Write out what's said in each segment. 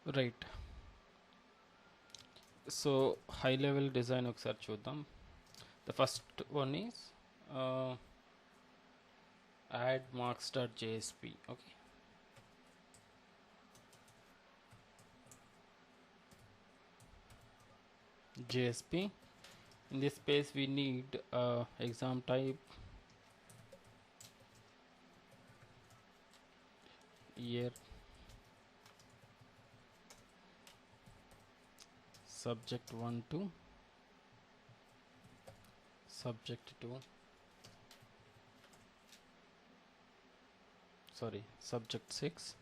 Right. So high level design ఒకసారి చూద్దాం. The first one is uh, add marks.jsp. Okay. JSP. In this space we need exam type, year, subject 1 to subject 2, sorry, subject 6,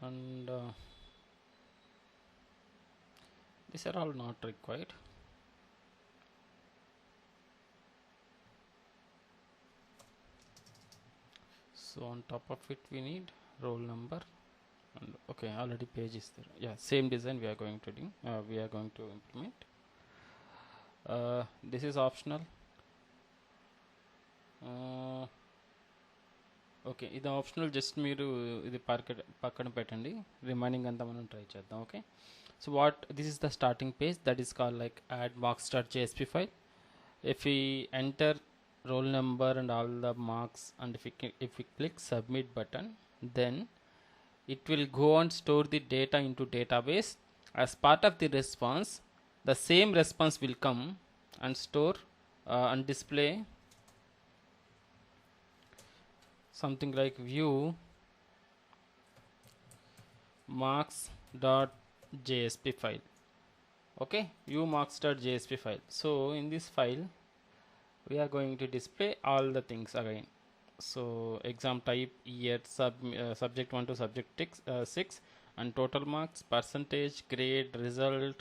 and these are all not required. So on top of it we need roll number, and okay, already page is there. Yeah, same design we are going to do, we are going to implement. This is optional. Okay, ఇది optional, just మీరు ఇది పక్కన పెట్టండి, remaining అంతా మనం try చేద్దాం. Okay, so what this is the starting page that is called like add marks dot JSP file. If we enter roll number and all the marks, and if we click submit button, then it will go and store the data into database. As part of the response, the same response will come and store and display something like view marks.jsp file. Okay, view marks.jsp file. So in this file we are going to display all the things again. So exam type, year, subject 1 to subject 6, and total marks, percentage, grade, result,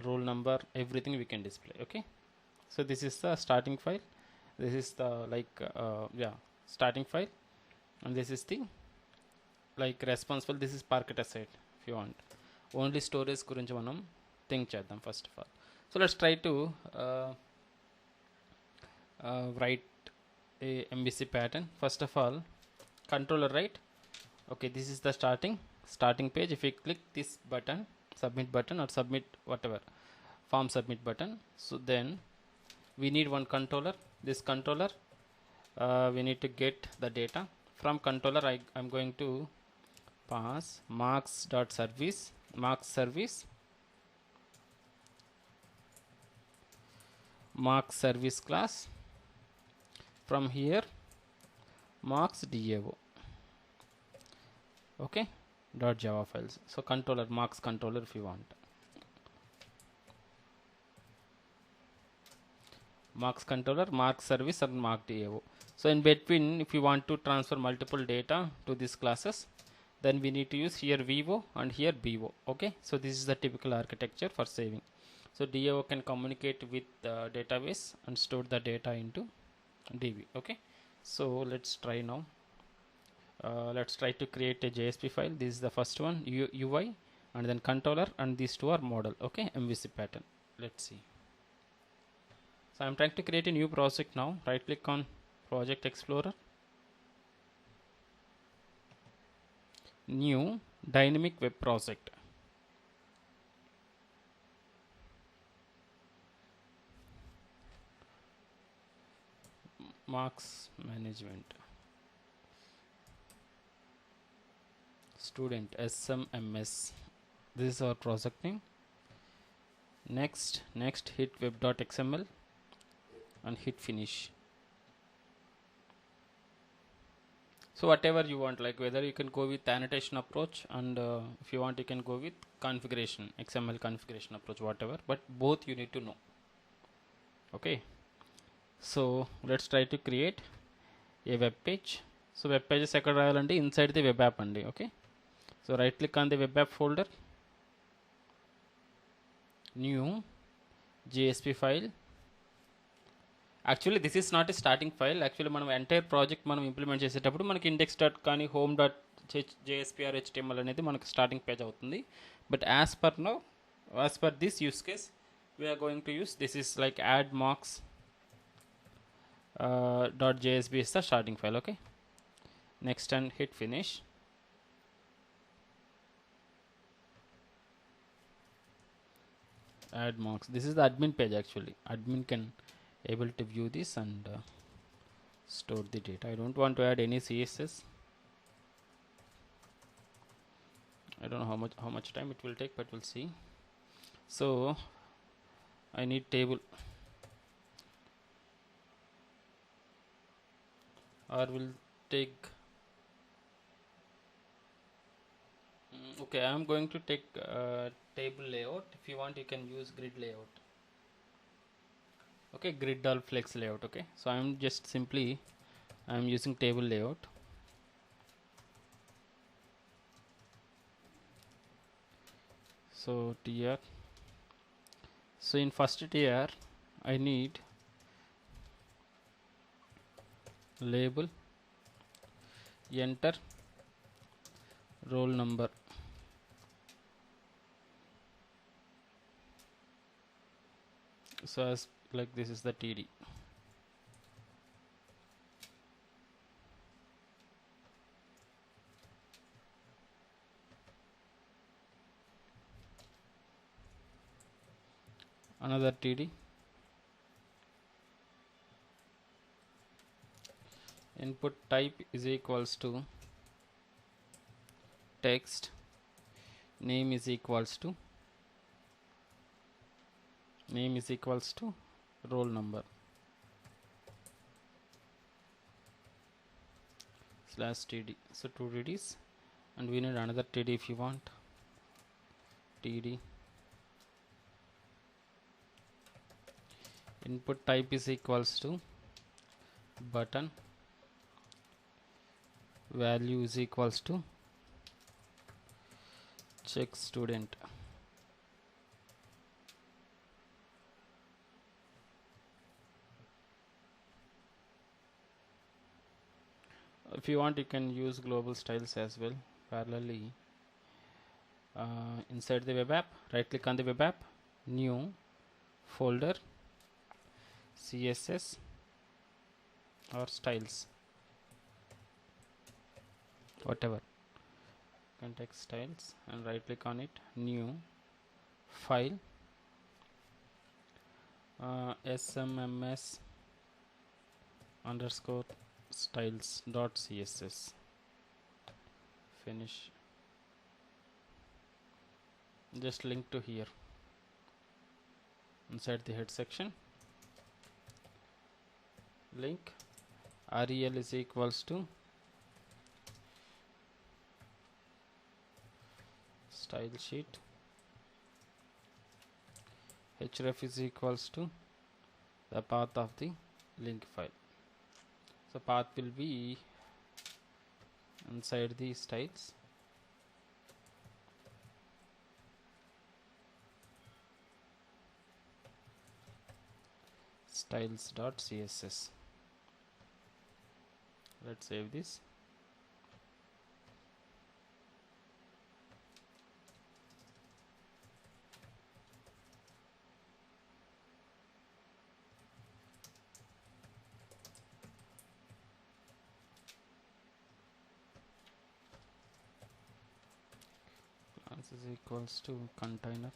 roll number, everything we can display. Okay, so this is the starting file, this is the like starting file, and this is the like responsible, this is parquet aside. If you want only storage gurinchi manam think cheddam first of all. So let's try to write a MVC pattern. First of all, controller, right? Okay, this is the starting page. If we click this button, submit button, or submit whatever form submit button, so then we need one controller. This controller, we need to get the data from controller. I'm going to pass marks.service, marks service, marks service class. From here marks DAO. Okay, dot java files. So controller, marks controller if you want, marks controller, marks service, and mark DAO. So in between, if you want to transfer multiple data to these classes, then we need to use here VO and here BO. Okay, so this is the typical architecture for saving. So DAO can communicate with the database and store the data into DB. Okay, so let's try now. Let's try to create a JSP file. This is the first one, UI, and then controller, and these two are model. Okay, MVC pattern. Let's see. So I'm trying to create a new project now. Right click on project explorer, new dynamic web project. Marks management, student SMMS. This is our project name. Next hit web.xml and hit finish. So whatever you want, like whether you can go with annotation approach, and if you want you can go with configuration, XML configuration approach, whatever, but both you need to know. Okay, so let's try to create a web page. So web pages ekkada rayalante, inside the web app andi. Okay, so right click on the web app folder, new JSP file. Actually this is not a starting file. Actually మనం entire project మనం implement చేసేటప్పుడు మనకి index dot కానీ home dot JSP or HTML అనేది మనకు starting page అవుతుంది. But as per this use case we're going to use this is like add marks .jsp is the starting file. Okay, next and hit finish. add marks. This is the admin page actually. Admin can able to view this and store the data. I don't want to add any CSS. I don't know how much time it will take, but we'll see. So I need table, or will take okay, I am going to take table layout. If you want, you can use grid layout. Okay, grid or flex layout. Okay, so I am just simply I am using table layout. So tr, so in first tr I need label, enter roll number. So as like this is the TD. Another TD. Input type is equals to text, name is equals to roll number slash TD. So two TDs, and we need another TD if you want. TD input type is equals to button, value is equals to check student. If you want, you can use global styles as well parallelly. Inside the web app, right click on the web app, new folder, CSS or styles, whatever, context styles, and right click on it, new file, sms underscore styles dot css, finish. Just link to here inside the head section. Link rel is equals to style sheet, href is equals to the path of the link file. So path will be inside the styles. Styles.css. Let's save this. Class is equals to container.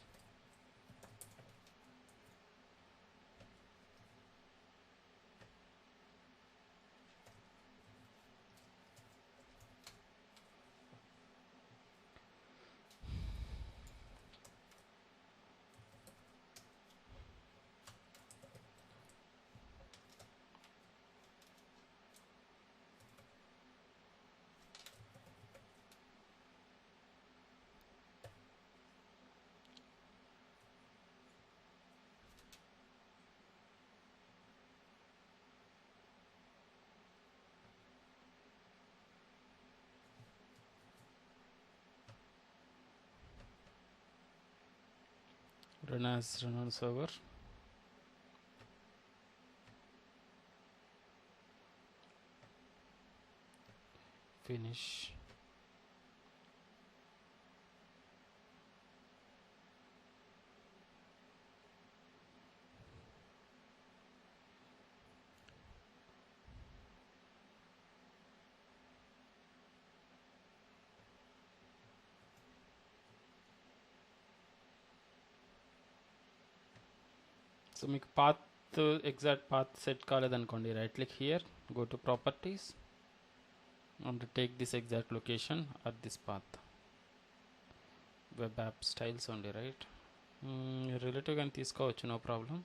Run as run on server. Finish. So మీకు path exact path set కాలేదనుకోండి, right click here, go to properties and take this exact location at this path. Web app styles only, right? Relative కానీ తీసుకోవచ్చు, no problem.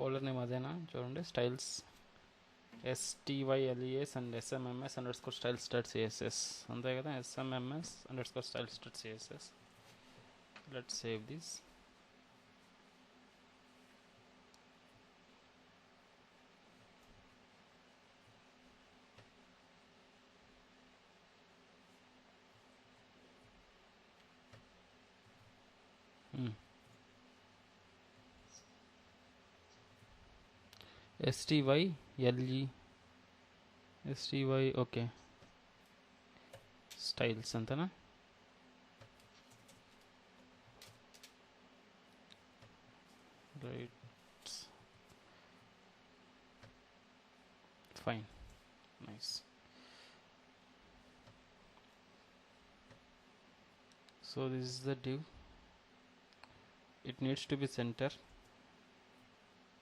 Folder name అదేనా చూడండి, styles STYLES and SMMS underscore styles dot CSS అంతే కదా, SMMS underscore styles dot CSS. Let's save this. STY okay, styles అంతేనా. Right, fine, nice. So this is the div. It needs to be center,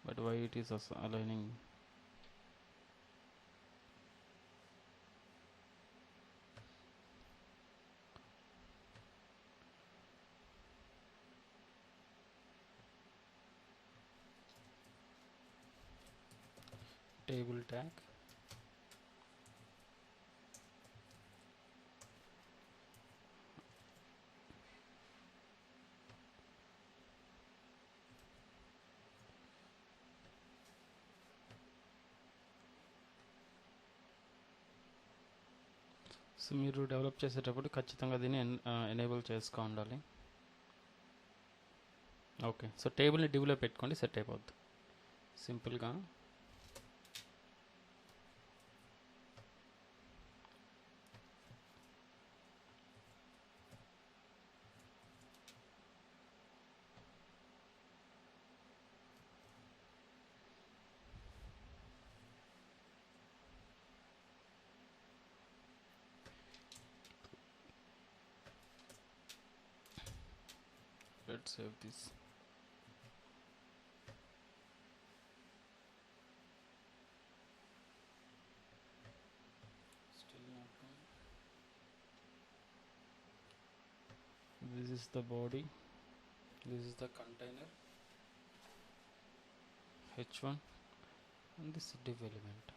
but why it is also aligning? Table tag, so మీరు develop చేసేటప్పుడు ఖచ్చితంగా దీన్ని enable చేసుకో ఉండాలి. Okay, so టేబుల్ని డివ్లో పెట్టుకోండి, set అయిపోద్ది సింపుల్గా. Let's save this. Still not going. This is the body, this is the container h1 and this div element.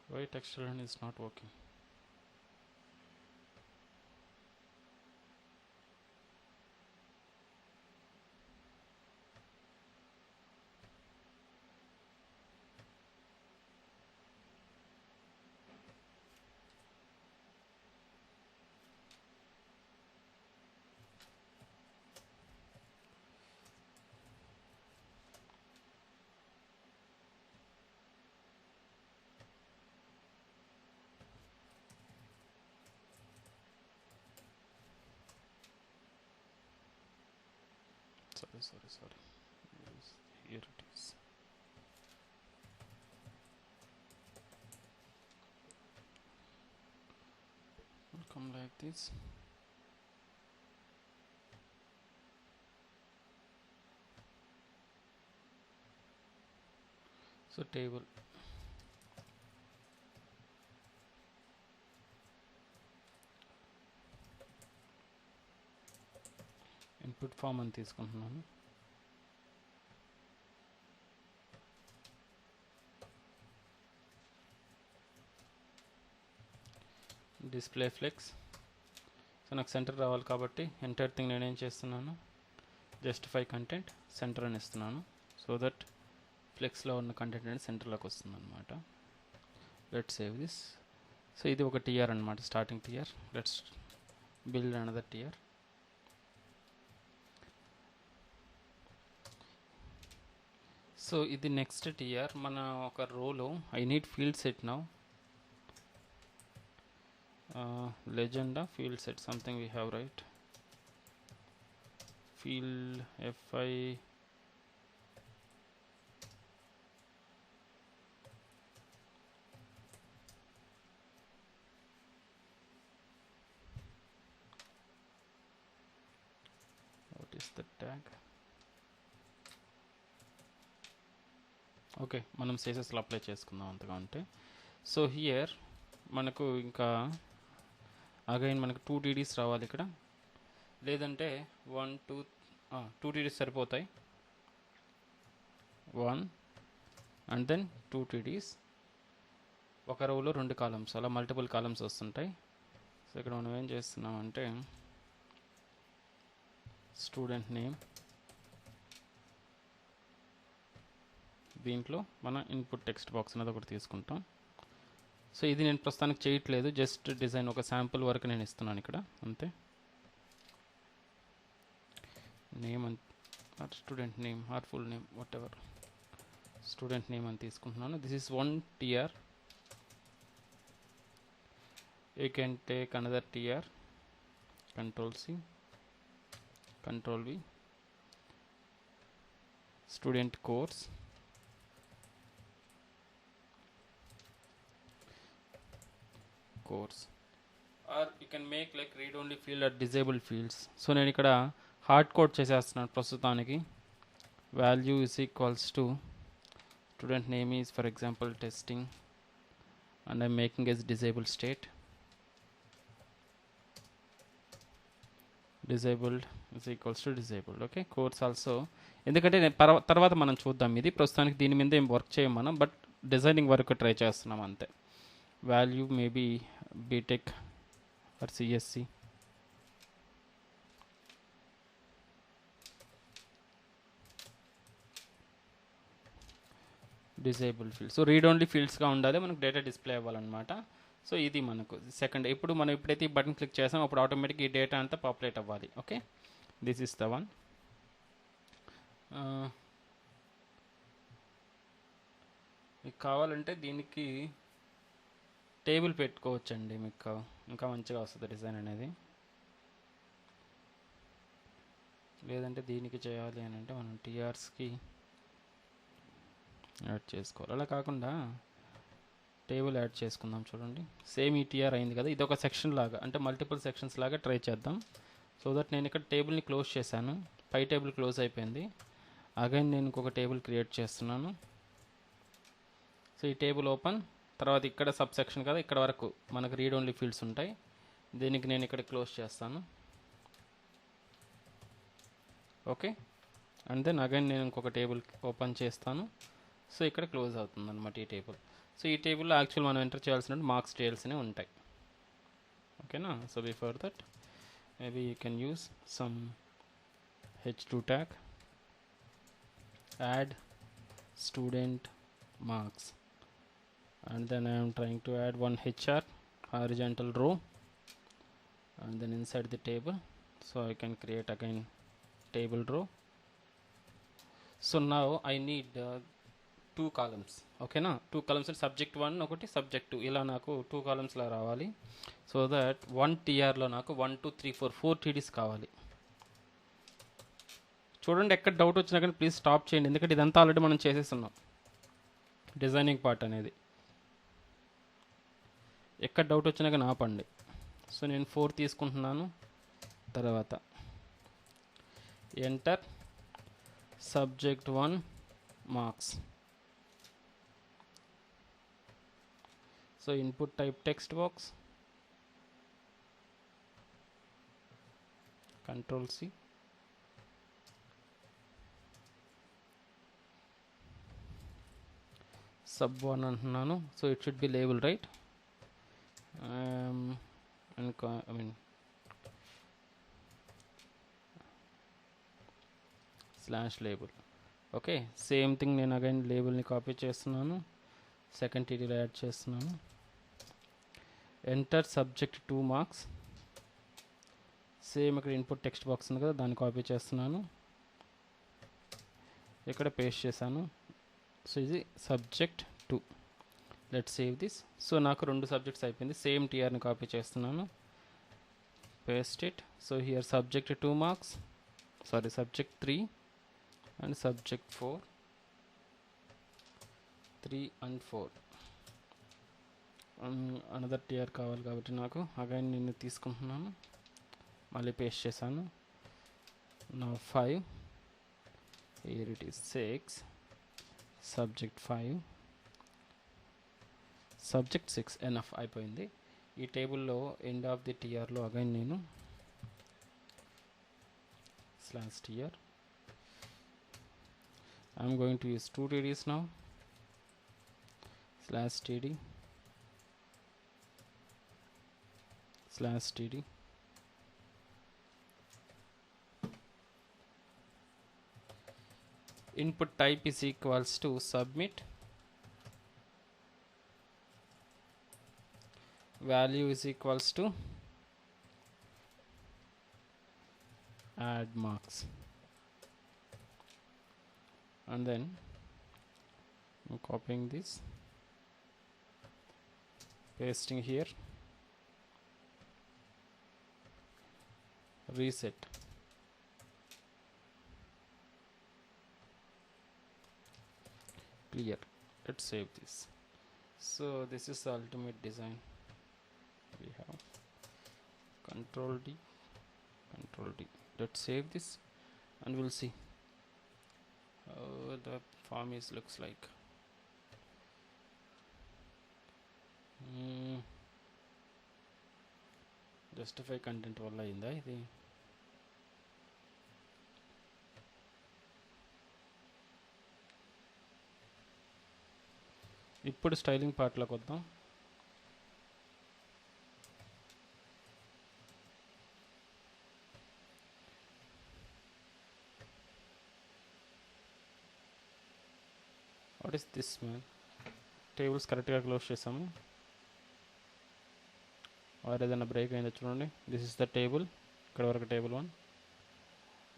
Why texture is not working? Sorry. Here it is. Will come like this. So table, input form అని తీసుకుంటున్నాను. Display flex, so నాకు centre రావాలి కాబట్టి enter thing నేనేం చేస్తున్నాను, justify content centre అని ఇస్తున్నాను, so that ఫ్లెక్స్లో ఉన్న కంటెంట్ అనేది సెంటర్లోకి వస్తుంది అనమాట. Let's save this. సో ఇది ఒక టిఆర్ అనమాట, starting TR. Let's build another TR. So ఇది నెక్స్ట్ టిఆర్. మన ఒక రోలో I need field set now. Legenda field set, something we have, right? Field fi is the tag? Okay, మనం CSSలో apply చేసుకుందాం అంతగా ఉంటే. సో హియర్ మనకు ఇంకా అగైన్ మనకు 2 TDs రావాలి ఇక్కడ, లేదంటే 2 TDs సరిపోతాయి. 1 అండ్ దెన్ 2 TDs, ఒక రోలో 2 కాలమ్స్, అలా మల్టిపుల్ కాలమ్స్ వస్తుంటాయి. సో ఇక్కడ మనం ఏం చేస్తున్నామంటే స్టూడెంట్ నేమ్, దీంట్లో మన ఇన్పుట్ టెక్స్ట్ బాక్స్ అనేది ఒకటి తీసుకుంటాం. సో ఇది నేను ప్రస్తుతానికి చేయట్లేదు, జస్ట్ డిజైన్ ఒక శాంపుల్ వరకు నేను ఇస్తున్నాను ఇక్కడ అంతే. Name or student name or full name what ever, student name అని తీసుకుంటున్నాను. This is 1 TR. You can take another TR, Ctrl+C, Ctrl+V, student course, or you can make like read only field or disable fields. So నేను ఇక్కడ hard code చేసేస్తున్నాను ప్రస్తుతానికి. Value is equals to student name is for example testing and I'm making as disabled state. Disabled is equals to disabled. Okay, course also, ఎందుకంటే నేను తర్వాత మనం చూద్దాం, ఇది ప్రస్తుతానికి దీని మీద ఏం వర్క్ చేయం మనం, బట్ డిజైనింగ్ వరకు ట్రై చేస్తున్నాం అంతే. Value maybe BTech or CSC. Disable field, so read only ఫీల్డ్స్గా ఉండాలి, మనకు డేటా డిస్ప్లే అవ్వాలన్నమాట. సో ఇది మనకు సెకండ్. ఇప్పుడు మనం ఎప్పుడైతే ఈ బటన్ క్లిక్ చేసామో అప్పుడు ఆటోమేటిక్ ఈ డేటా అంతా పాపులేట్ అవ్వాలి. Okay, this is the one. మీకు కావాలంటే దీనికి టేబుల్ పెట్టుకోవచ్చండి, మీకు ఇంకా మంచిగా వస్తుంది డిజైన్ అనేది. లేదంటే దీనికి చేయాలి అని అంటే మనం TRస్కి యాడ్ చేసుకోవాలి. అలా కాకుండా టేబుల్ యాడ్ చేసుకుందాం. చూడండి, సేమ్ ఈ TR అయింది కదా, ఇది ఒక సెక్షన్ లాగా, అంటే మల్టిపుల్ సెక్షన్స్ లాగా ట్రై చేద్దాం. సో దట్ నేను ఇక్కడ టేబుల్ని క్లోజ్ చేశాను, పై టేబుల్ క్లోజ్ అయిపోయింది. అగైన్ నేను ఇంకొక టేబుల్ క్రియేట్ చేస్తున్నాను. సో ఈ టేబుల్ ఓపెన్, తర్వాత ఇక్కడ సబ్ సెక్షన్ కదా, ఇక్కడ వరకు మనకు రీడ్ ఓన్లీ ఫీల్డ్స్ ఉంటాయి. దీనికి నేను ఇక్కడ క్లోజ్ చేస్తాను. ఓకే, అండ్ దెన్ అగైన్ నేను ఇంకొక టేబుల్ ఓపెన్ చేస్తాను. సో ఇక్కడ క్లోజ్ అవుతుంది అనమాట ఈ టేబుల్. సో ఈ టేబుల్లో యాక్చువల్ మనం ఎంటర్ చేయాల్సిన మార్క్స్ చేయాల్సినవి ఉంటాయి. ఓకేనా. So before that maybe you can use some H2 tag, add student marks, and then I am trying to add one HR horizontal row, and then inside the table, so I can create again table row. So now I need 2 columns. ఓకేనా, 2 columns, subject 1 ఒకటి subject 2, ఇలా నాకు 2 columns లా రావాలి. So that 1 TRలో నాకు 1 2 3 4 TDs కావాలి. చూడండి, ఎక్కడ doubt వచ్చినా కానీ ప్లీజ్ స్టాప్ చేయండి, ఎందుకంటే ఇదంతా ఆల్రెడీ మనం చేసేస్తున్నాం డిజైనింగ్ పార్ట్ అనేది. ఎక్కడ డౌట్ వచ్చినా కానీ ఆపండి. సో నేను 4 తీసుకుంటున్నాను. తర్వాత enter subject 1 marks. So input type text box, Ctrl+C, sub1 అంటున్నాను. So it should be label right, I mean /label. Okay, same thing నేను అగైన్ లేబుల్ని కాపీ చేస్తున్నాను, సెకండ్ TDలో యాడ్ చేస్తున్నాను. Enter subject 2 marks. సేమ్ ఇక్కడ input text box ఉంది కదా, దాన్ని copy చేస్తున్నాను, ఇక్కడ పేస్ట్ చేశాను. సో ఇది subject 2. Let's save this. So నాకు 2 సబ్జెక్ట్స్ అయిపోయింది. సేమ్ TRని కాపీ చేస్తున్నాను, paste it. So here subject 2 marks, sorry subject 3 and subject 4, 3 and 4. Another TR కావాలి కాబట్టి నాకు అగైన్ నేను తీసుకుంటున్నాను, మళ్ళీ పేస్ట్ చేశాను. Now 5, here it is 6, subject 5, subject 6. Enough అయిపోయింది. ఈ టేబుల్లో ఎండ్ ఆఫ్ ది టీఆర్లో అగైన్ నేను /tr. I'm going to use 2 tds now, /td /td. Input type is equals to submit, value is equals to add marks, and then I'm copying this, pasting here, reset. Clear. Let's save this. So this is the ultimate design. We have control D, control D. Let's save this and we'll see how the form is looks like. Justify content వల్ల అయిందా ఇది? ఇప్పుడు styling పార్ట్లోకి వద్దాం. What is this man? Tables కరెక్ట్గా close చేసాము. Are ఏదైనా break అయిందో చూడండి. This is the table. ఇక్కడ వరకు టేబుల్ 1.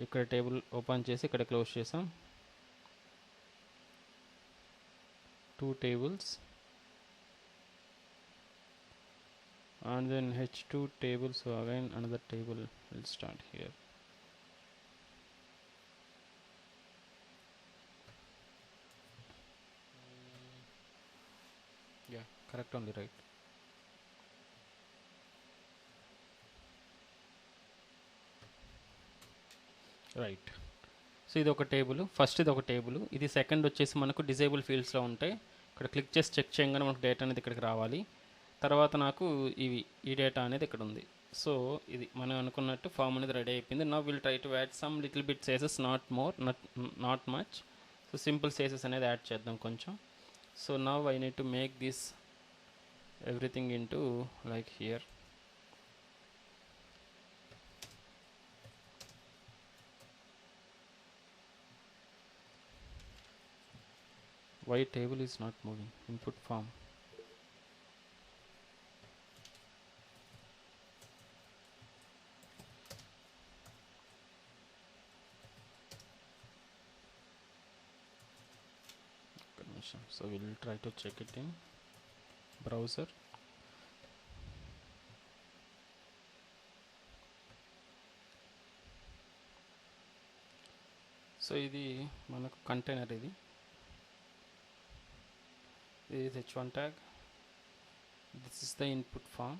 ఇక్కడ టేబుల్ ఓపెన్ చేసి ఇక్కడ క్లోజ్ చేసాం. 2 tables, and then h2 table, so again another table will start here. Yeah, correct on the right. Right. So ఇది ఒక టేబుల్, ఫస్ట్ ఇది ఒక టేబుల్, ఇది సెకండ్ వచ్చేసి మనకు డిజేబుల్ ఫీల్డ్స్లో ఉంటాయి. ఇక్కడ క్లిక్ చేసి చెక్ చేయగానే మనకు డేటా అనేది ఇక్కడికి రావాలి. తర్వాత నాకు ఈ డేటా అనేది ఇక్కడ ఉంది. సో ఇది మనం అనుకున్నట్టు ఫామ్ అనేది రెడీ అయిపోయింది. Now will try to add some little bit CSS, not much. So simple CSS అనేది యాడ్ చేద్దాం కొంచెం. So now I need to make this everything into like here. Why table is not moving? Input form. So we will try to check it in browser. So ఇది మనకు container. ఇది is h1 tag. This is the input form.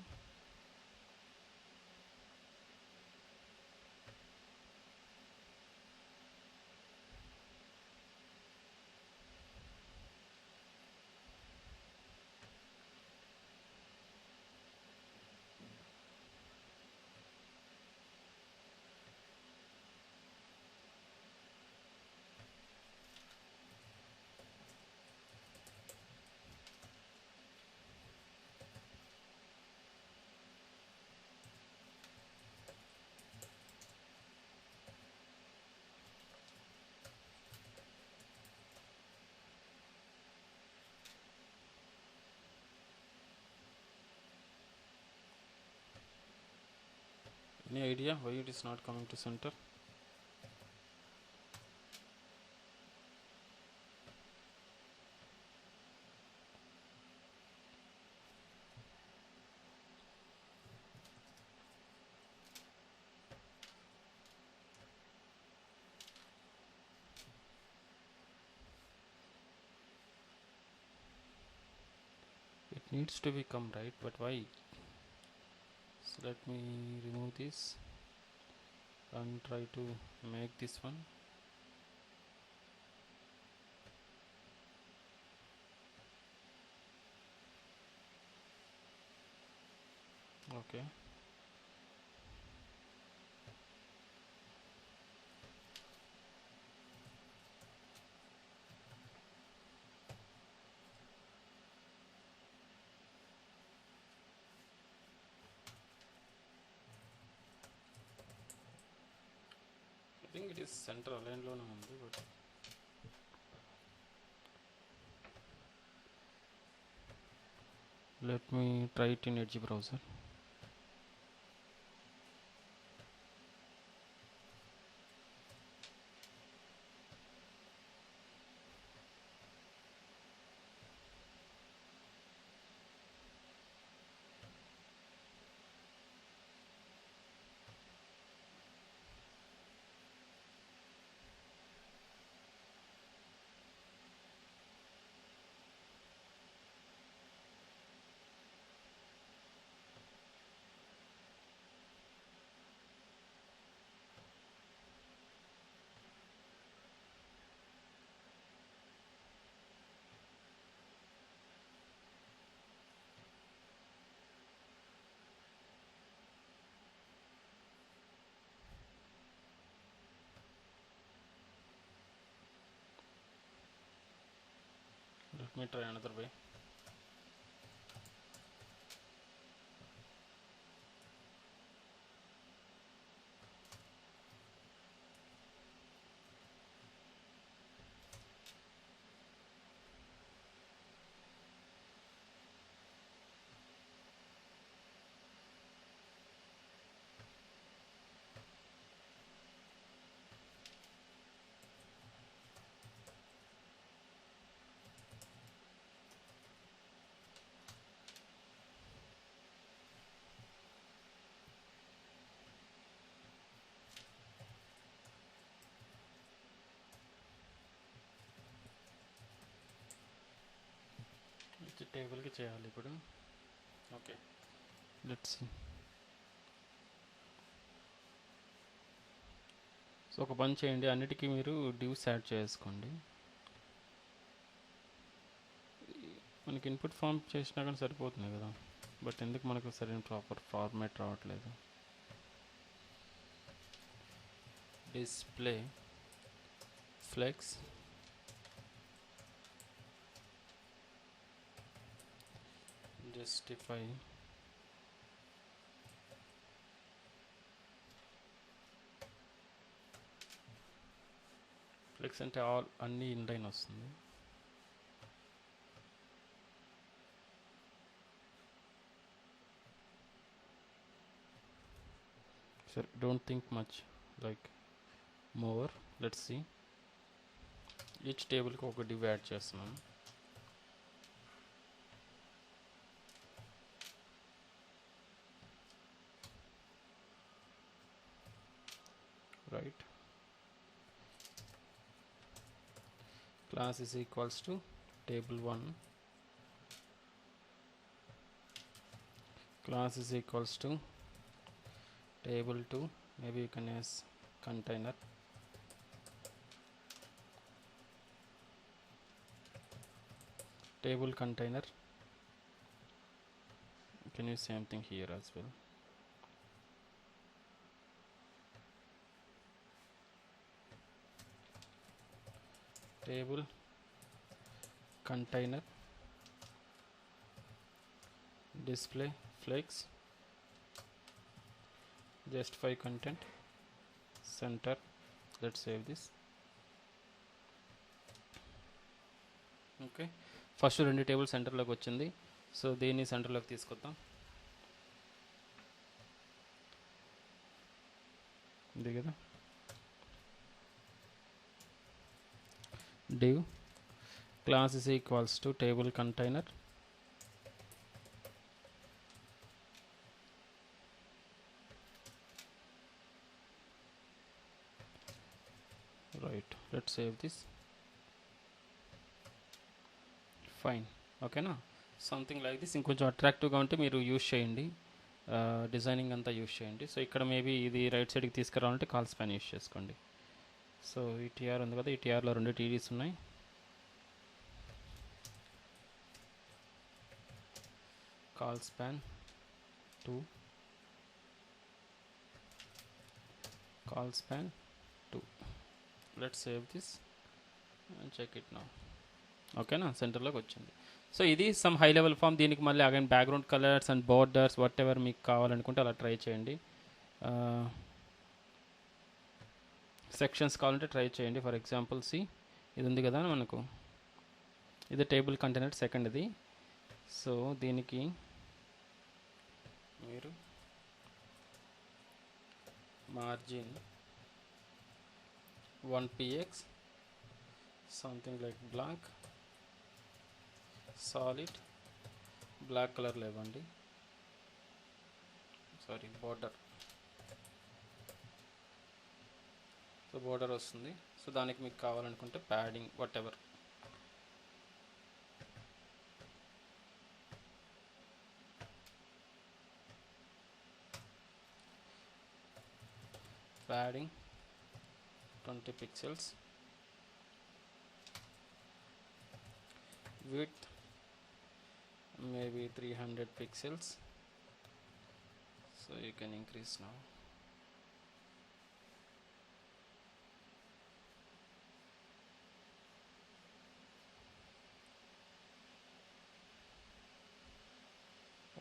Any idea why it is not coming to center? It needs to become right, but why? So let me remove this. and try to make this one. Okay, I think it is center aligned లోనే ఉంది, but let me try it in Edge browser. Let me try another way. టేబుల్కి చేయాలి ఇప్పుడు. Okay, let's see. So ఒక పని చేయండి, అన్నిటికీ మీరు dues add చేసుకోండి. మనకి ఇన్పుట్ ఫామ్ చేసినా కానీ సరిపోతుంది కదా, బట్ ఎందుకు మనకు సరైన ప్రాపర్ ఫార్మాట్ రావట్లేదు. డిస్ప్లే ఫ్లెక్స్ justify ఫ్లెక్స్ అంటే ఆల్ అన్నీ ఇన్లైన్ వస్తుంది. సరే, don't think much, like more. Let's see. Each టేబుల్కి ఒక డివ్ యాడ్ చేస్తున్నాను. Right, class is equals to table1, class is equals to table2, maybe you can use container, table container. You can use same thing here as well. Table container display flex justify content center. Let's save this. Okay, first రెండు table సెంటర్లోకి వచ్చింది. So దీన్ని సెంటర్లోకి తీసుకొద్దాం. ఇది కదా div class is equals to table container right. Let's save this. Fine, ఓకేనా. Something like this. ఇంకొంచెం అట్రాక్టివ్గా ఉంటే మీరు యూజ్ చేయండి. డిజైనింగ్ అంతా యూస్ చేయండి. సో ఇక్కడ మేబీ ఇది రైట్ సైడ్కి తీసుకురావాలంటే కాల్ స్పాన్ యూస్ చేసుకోండి. సో ఈ టీఆర్ ఉంది కదా, ఈ టీఆర్లో 2 టీడీస్ ఉన్నాయి. Col span 2, col span 2. Let's save this and check it now. ఓకేనా, సెంటర్లోకి వచ్చింది. సో ఇది సమ్ హై లెవెల్ ఫామ్. దీనికి మళ్ళీ again background colours and borders whatever మీకు కావాలనుకుంటే అలా ట్రై చేయండి. సెక్షన్స్ కావాలంటే ట్రై చేయండి. ఫర్ ఎగ్జాంపుల్ సి ఇది ఉంది కదా మనకు, ఇది టేబుల్ కంటైనర్ సెకండ్ ఇది. సో దీనికి మీరు margin 1px something like black solid black కలర్లో ఇవ్వండి. Sorry, border. సో బోర్డర్ వస్తుంది. సో దానికి మీకు కావాలనుకుంటే padding whatever. Padding 20 pixels, width maybe 300 pixels. So you can increase now.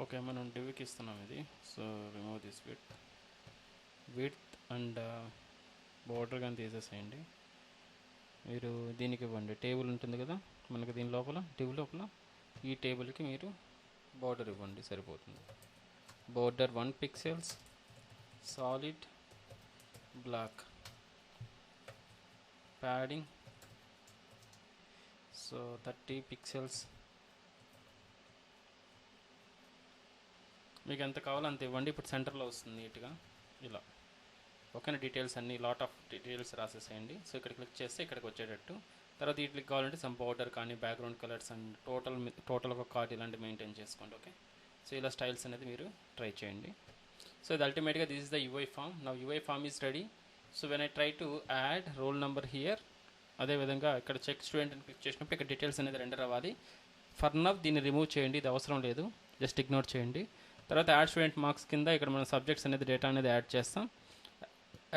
Okay, మనం డివికి ఇస్తున్నాం ఇది. So remove this width and border కానీ తీసేసేయండి. మీరు దీనికి ఇవ్వండి, టేబుల్ ఉంటుంది కదా మనకి దీని లోపల, డివ్ లోపల ఈ టేబుల్కి మీరు బోర్డర్ ఇవ్వండి, సరిపోతుంది. Border 1 pixels, solid black, padding so 30 pixels. మీకు ఎంత కావాలో అంత ఇవ్వండి. ఇప్పుడు సెంటర్లో వస్తుంది నీట్గా ఇలా. ఓకేనా, డీటెయిల్స్ అన్ని లాట్ ఆఫ్ డీటెయిల్స్ రాసేసేయండి. సో ఇక్కడ క్లిక్ చేస్తే ఇక్కడికి వచ్చేటట్టు. తర్వాత వీటికి కావాలంటే సమ్ బోర్డర్ కానీ బ్యాక్గ్రౌండ్ కలర్స్ అండ్ టోటల్ ఒక కార్డ్ ఇలాంటి మెయింటైన్ చేసుకోండి. ఓకే, సో ఇలా స్టైల్స్ అనేది మీరు ట్రై చేయండి. సో ఇది అల్టిమేట్గా this is the UI form. Now UI form is ready. So when I try to add roll number here, అదేవిధంగా ఇక్కడ చెక్ స్టూడెంట్ అని క్లిక్ చేసినప్పుడు ఇక్కడ డీటెయిల్స్ అనేది రెండర్ అవ్వాలి. ఫర్ నవ్ దీన్ని రిమూవ్ చేయండి, ఇది అవసరం లేదు, జస్ట్ ఇగ్నోర్ చేయండి. తర్వాత యాడ్ స్టూడెంట్ మార్క్స్ కింద ఇక్కడ మన సబ్జెక్ట్స్ అనేది డేటా అనేది యాడ్ చేస్తాం.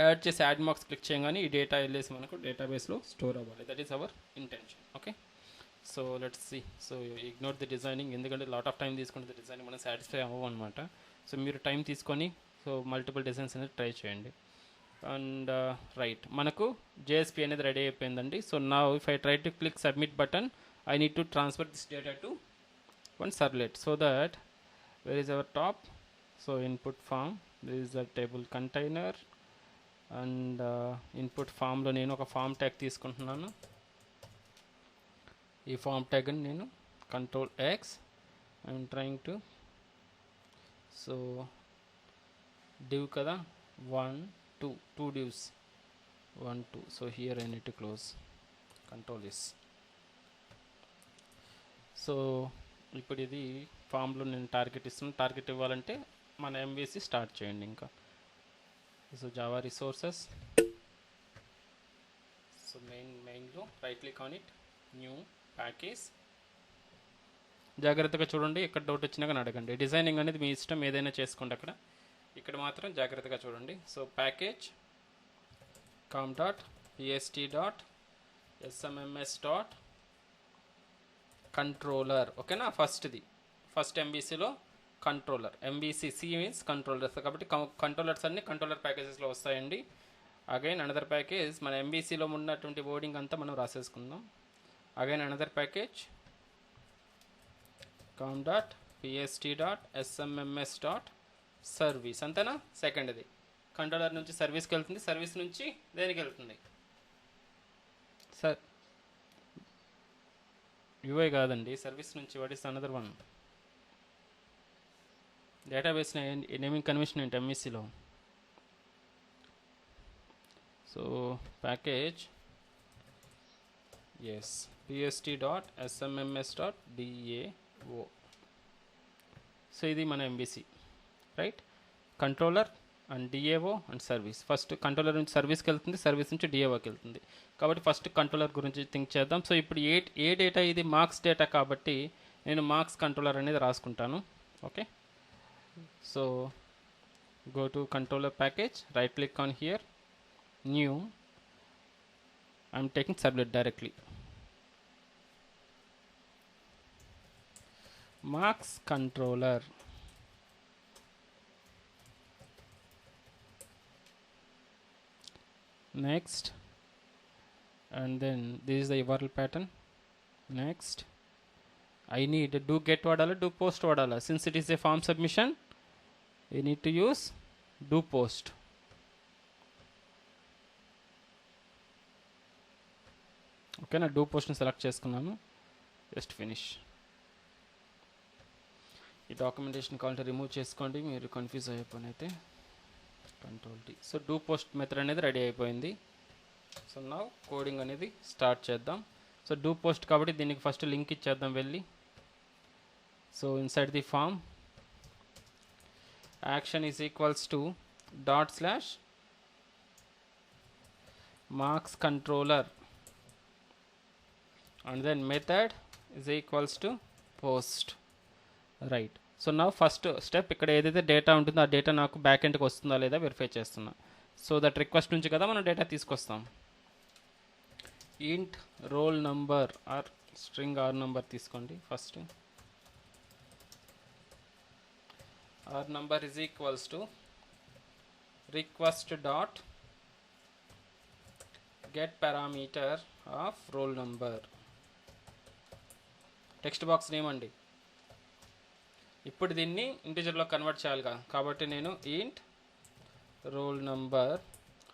యాడ్ చేసి యాడ్ మార్క్స్ క్లిక్ చేయగానే ఈ డేటా వెళ్ళేసి మనకు డేటాబేస్లో స్టోర్ అవ్వాలి. That is our intention. Okay, so let's see. So ignore the designing, ఎందుకంటే లాట్ ఆఫ్ టైం తీసుకుంటే డిజైనింగ్ మనం సాటిస్ఫై అవ్వం అనమాట. సో మీరు టైం తీసుకొని సో మల్టిపుల్ డిజైన్స్ అనేది ట్రై చేయండి. అండ్ రైట్, మనకు JSP అనేది రెడీ అయిపోయిందండి. సో నా if I try to click submit button, I need to transfer this data to one servlet. So that where is our top? So input form, this is the table container and input form లో నేను ఒక form tag తీసుకుంటున్నాను. ఈ form tag ని నేను Control X I'm trying to, so div kada 1 2 divs 1 2. So here I need to close, Control S. So ఇప్పుడు ఇది ఫామ్లో నేను టార్గెట్ ఇస్తున్నాను. టార్గెట్ ఇవ్వాలంటే మన MVC స్టార్ట్ చేయండి ఇంకా. సో జావా రిసోర్సెస్, సో మెయిన్లో right click on it, new package. జాగ్రత్తగా చూడండి, ఎక్కడ డౌట్ వచ్చినా కానీ అడగండి. డిజైనింగ్ అనేది మీ ఇష్టం, ఏదైనా చేసుకోండి అక్కడ. ఇక్కడ మాత్రం జాగ్రత్తగా చూడండి. So package com dot pst dot smms dot controller. ఓకేనా, ఫస్ట్ MVCలో కంట్రోలర్. MVC మీన్స్ కంట్రోలర్స్ కాబట్టి కంట్రోలర్స్ అన్ని కంట్రోలర్ ప్యాకేజెస్లో వస్తాయండి. అగైన్ అనదర్ ప్యాకేజ్, మన MVCలో ఉన్నటువంటి వర్డింగ్ అంతా మనం రాసేసుకుందాం. Again another package com dot pst dot smms dot service. అంతేనా, సెకండ్ది కంట్రోలర్ నుంచి సర్వీస్కి వెళ్తుంది, సర్వీస్ నుంచి దేనికి వెళ్తుంది సార్? UI కాదండి, సర్వీస్ నుంచి. What is another one? Database naming convention ఏంటి MVCలో? So package is pst dot smms dot dao. So ఇది మన MVC. Right. Controller and DAO and service. First controller నుంచి సర్వీస్కి వెళ్తుంది, సర్వీస్ నుంచి డిఏఓకి వెళ్తుంది. కాబట్టి ఫస్ట్ కంట్రోలర్ గురించి థింక్ చేద్దాం. సో ఇప్పుడు ఏ డేటా ఇది? మార్క్స్ డేటా కాబట్టి నేను మార్క్స్ కంట్రోలర్ అనేది రాసుకుంటాను. Okay, so go to controller package, right click on here, new, I'm taking servlet directly, marks controller, next, and then this is the URL pattern. Next, I need do get vadala, do post vadala. Since it is a form submission, we need to use do post. Okay, నా do పోస్ట్ని select చేసుకున్నాను. Just finish. ఈ documentation కావాలంటే remove చేసుకోండి, మీరు confuse అయిపోయిన అయితే control D. So do post method అనేది రెడీ అయిపోయింది. సో నా కోడింగ్ అనేది స్టార్ట్ చేద్దాం. సో డూ పోస్ట్ కాబట్టి దీనికి ఫస్ట్ లింక్ ఇచ్చేద్దాం వెళ్ళి. So inside the form action is equals to dot slash marks controller and then method is equals to post, right. So నా ఫస్ట్ స్టెప్ ఇక్కడ ఏదైతే డేటా ఉంటుందో ఆ డేటా నాకు బ్యాక్ ఎండ్కి వస్తుందా లేదా వెరిఫై చేస్తున్నా. సో దట్ రిక్వెస్ట్ నుంచి కదా మనం డేటా తీసుకొస్తాం. Int roll number or string or number తీసుకోండి first. our number is equals to request dot get parameter of roll number. Text box name అండి. ఇప్పుడు దీన్ని ఇంటిజర్లో కన్వర్ట్ చేయాలిగా, కాబట్టి నేను int roll number,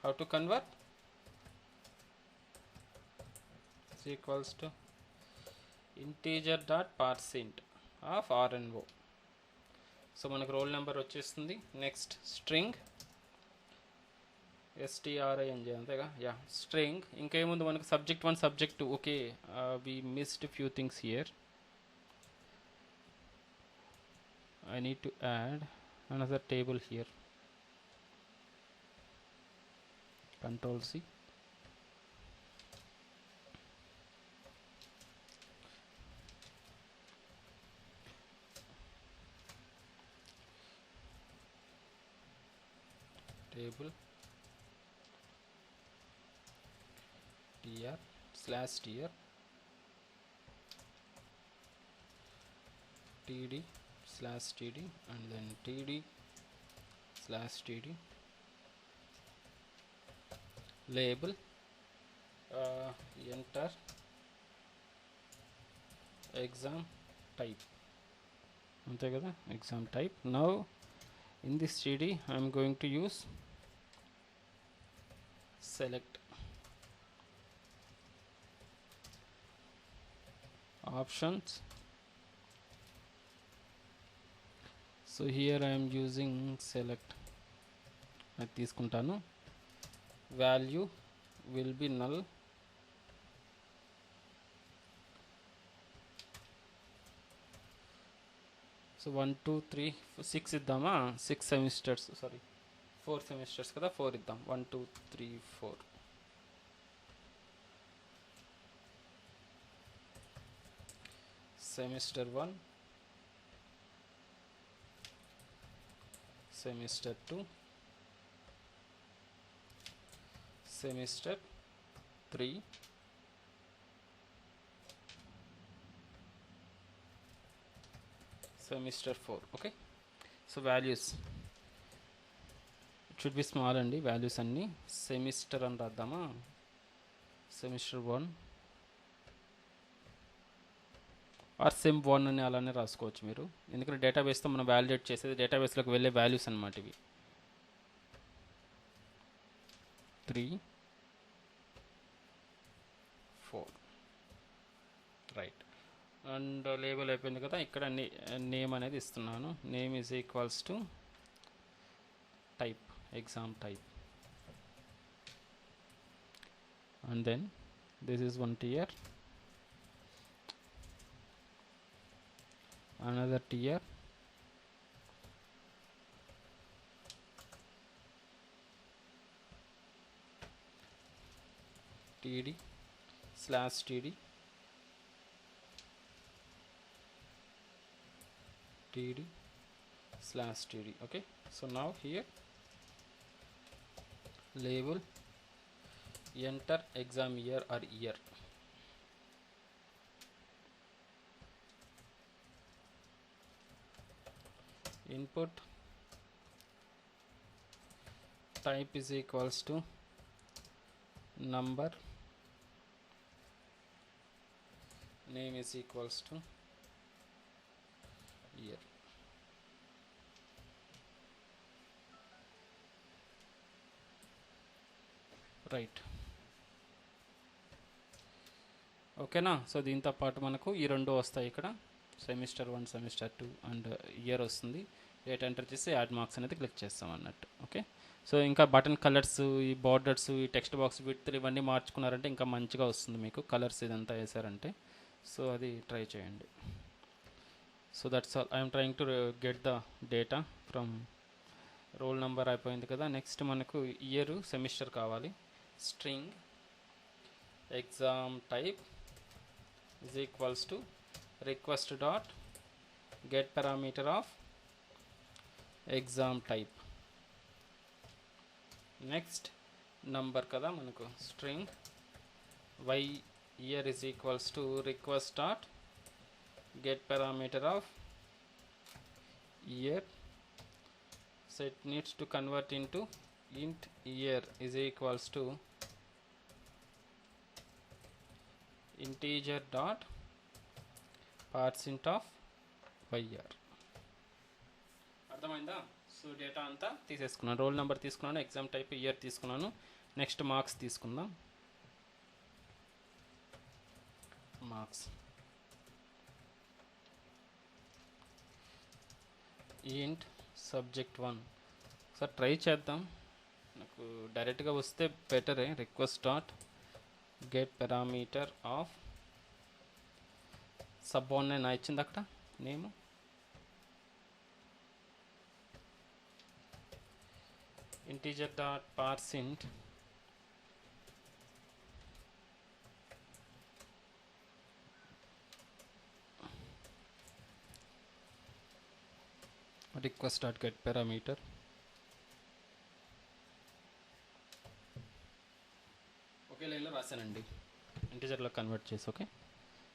how to convert, is equals to integer dot parseInt of RNO. So మనకు roll number వచ్చేస్తుంది. Next string STRING అంతేగా, యా స్ట్రింగ్. ఇంకేముంది మనకు subject 1 subject 2. Okay, we missed few things here. I need to add another table here. Control C. Table tr/tr td/td and then td/td label, enter exam type, ante kada exam type. Now in this td I am going to use select options. So here I am using select. అది తీసుకుంటాను. value will be null. So 1 2 3 6 ఇద్దామా? 6 semesters, sorry 4 semesters కదా, 4 ఇద్దాం. 1 2 3 4. Semester 1, semester 2, semester 3, semester 4. okay, so values it should be small అండి. values అన్ని semester అని రాద్దామా? Semester 1 are sem 1 అని అలానే రాసుకోవచ్చు మీరు, ఎందుకంటే డేటాబేస్తో మనం వ్యాలిడేట్ చేసేది డేటాబేస్లోకి వెళ్ళే వాల్యూస్ అన్నమాట ఇవి. 3 4 రైట్. అండ్ లేబుల్ అయిపోయింది కదా, ఇక్కడ నేమ్ అనేది ఇస్తున్నాను. Name is equals to type, exam type, and then this is 1 tier, another tier, td slash td td slash td. Okay, so now here label enter exam year or year. Input type is equals to number, name is equals to year. Right, ఓకేనా. So దీంతో పాటు మనకు ఈ రెండు వస్తాయి ఇక్కడ, semester 1 semester 2 and year వస్తుంది. Date enter చేసి యాడ్ మార్క్స్ అనేది క్లిక్ చేస్తాం అన్నట్టు. ఓకే, సో ఇంకా బటన్ కలర్స్, ఈ బార్డర్స్, ఈ టెక్స్ట్ బాక్స్ విడ్త్ ఇవన్నీ మార్చుకున్నారంటే ఇంకా మంచిగా వస్తుంది మీకు కలర్స్ ఇదంతా వేసారంటే. సో అది ట్రై చేయండి. So that's all. I'm trying to get the data from roll number అయిపోయింది కదా. నెక్స్ట్ మనకు ఇయర్ సెమిస్టర్ కావాలి. String exam type is equals to request dot get parameter of exam type. Next number kada manaku string y year is equals to request dot get parameter of year. So it needs to convert into int year is equals to integer dot parseint of yr. అర్థమైందా? So data అంతా తీసేసుకున్నాను, roll number తీసుకున్నాను, exam type year తీసుకున్నాను. Next marks తీసుకుందాం. Marks ఇంట్ subject 1. Sir try చేద్దాం, నాకు డైరెక్ట్గా వస్తే బెటరే. Request dot get parameter of sub one నా ఇచ్చింది అక్కడ name. integer dot parseint request dot get parameter. ఒకే లైన్లో రాశానండి, ఇంటిజర్లో కన్వర్ట్ చేసి. ఓకే,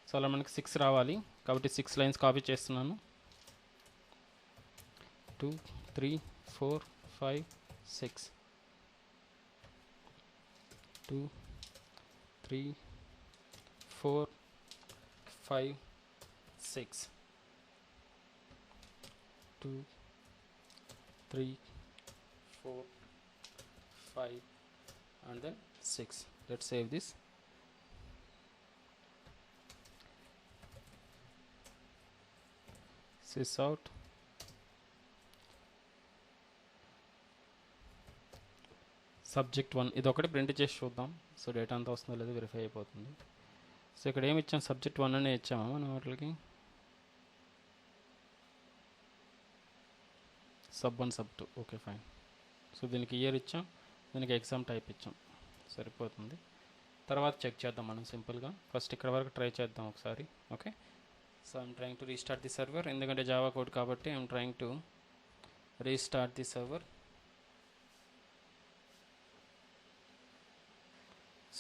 సో అలా మనకి 6 రావాలి కాబట్టి 6 లైన్స్ కాపీ చేస్తున్నాను. 2 3 4 5 6 2 3 4 5 6 2 3 4 5 and then 6. Let's save this. Sys out. Subject 1 ఇది ఒకటి ప్రింట్ చేసి చూద్దాం. సో డేటా అంతా వస్తుందో లేదో వెరిఫై అయిపోతుంది. సో ఇక్కడ ఏమి ఇచ్చాం, సబ్జెక్ట్ 1 అనే ఇచ్చామా మనం వాటికి. Sub 1 sub 2 okay fine. So దీనికి ఇయర్ ఇచ్చాం, దీనికి ఎగ్జామ్ టైప్ ఇచ్చాం, సరిపోతుంది. తర్వాత చెక్ చేద్దాం మనం సింపుల్గా. ఫస్ట్ ఇక్కడ వరకు ట్రై చేద్దాం ఒకసారి. Okay, so I'm trying to restart the server, ఎందుకంటే జావా కోడ్ కాబట్టి I'm trying to restart the server.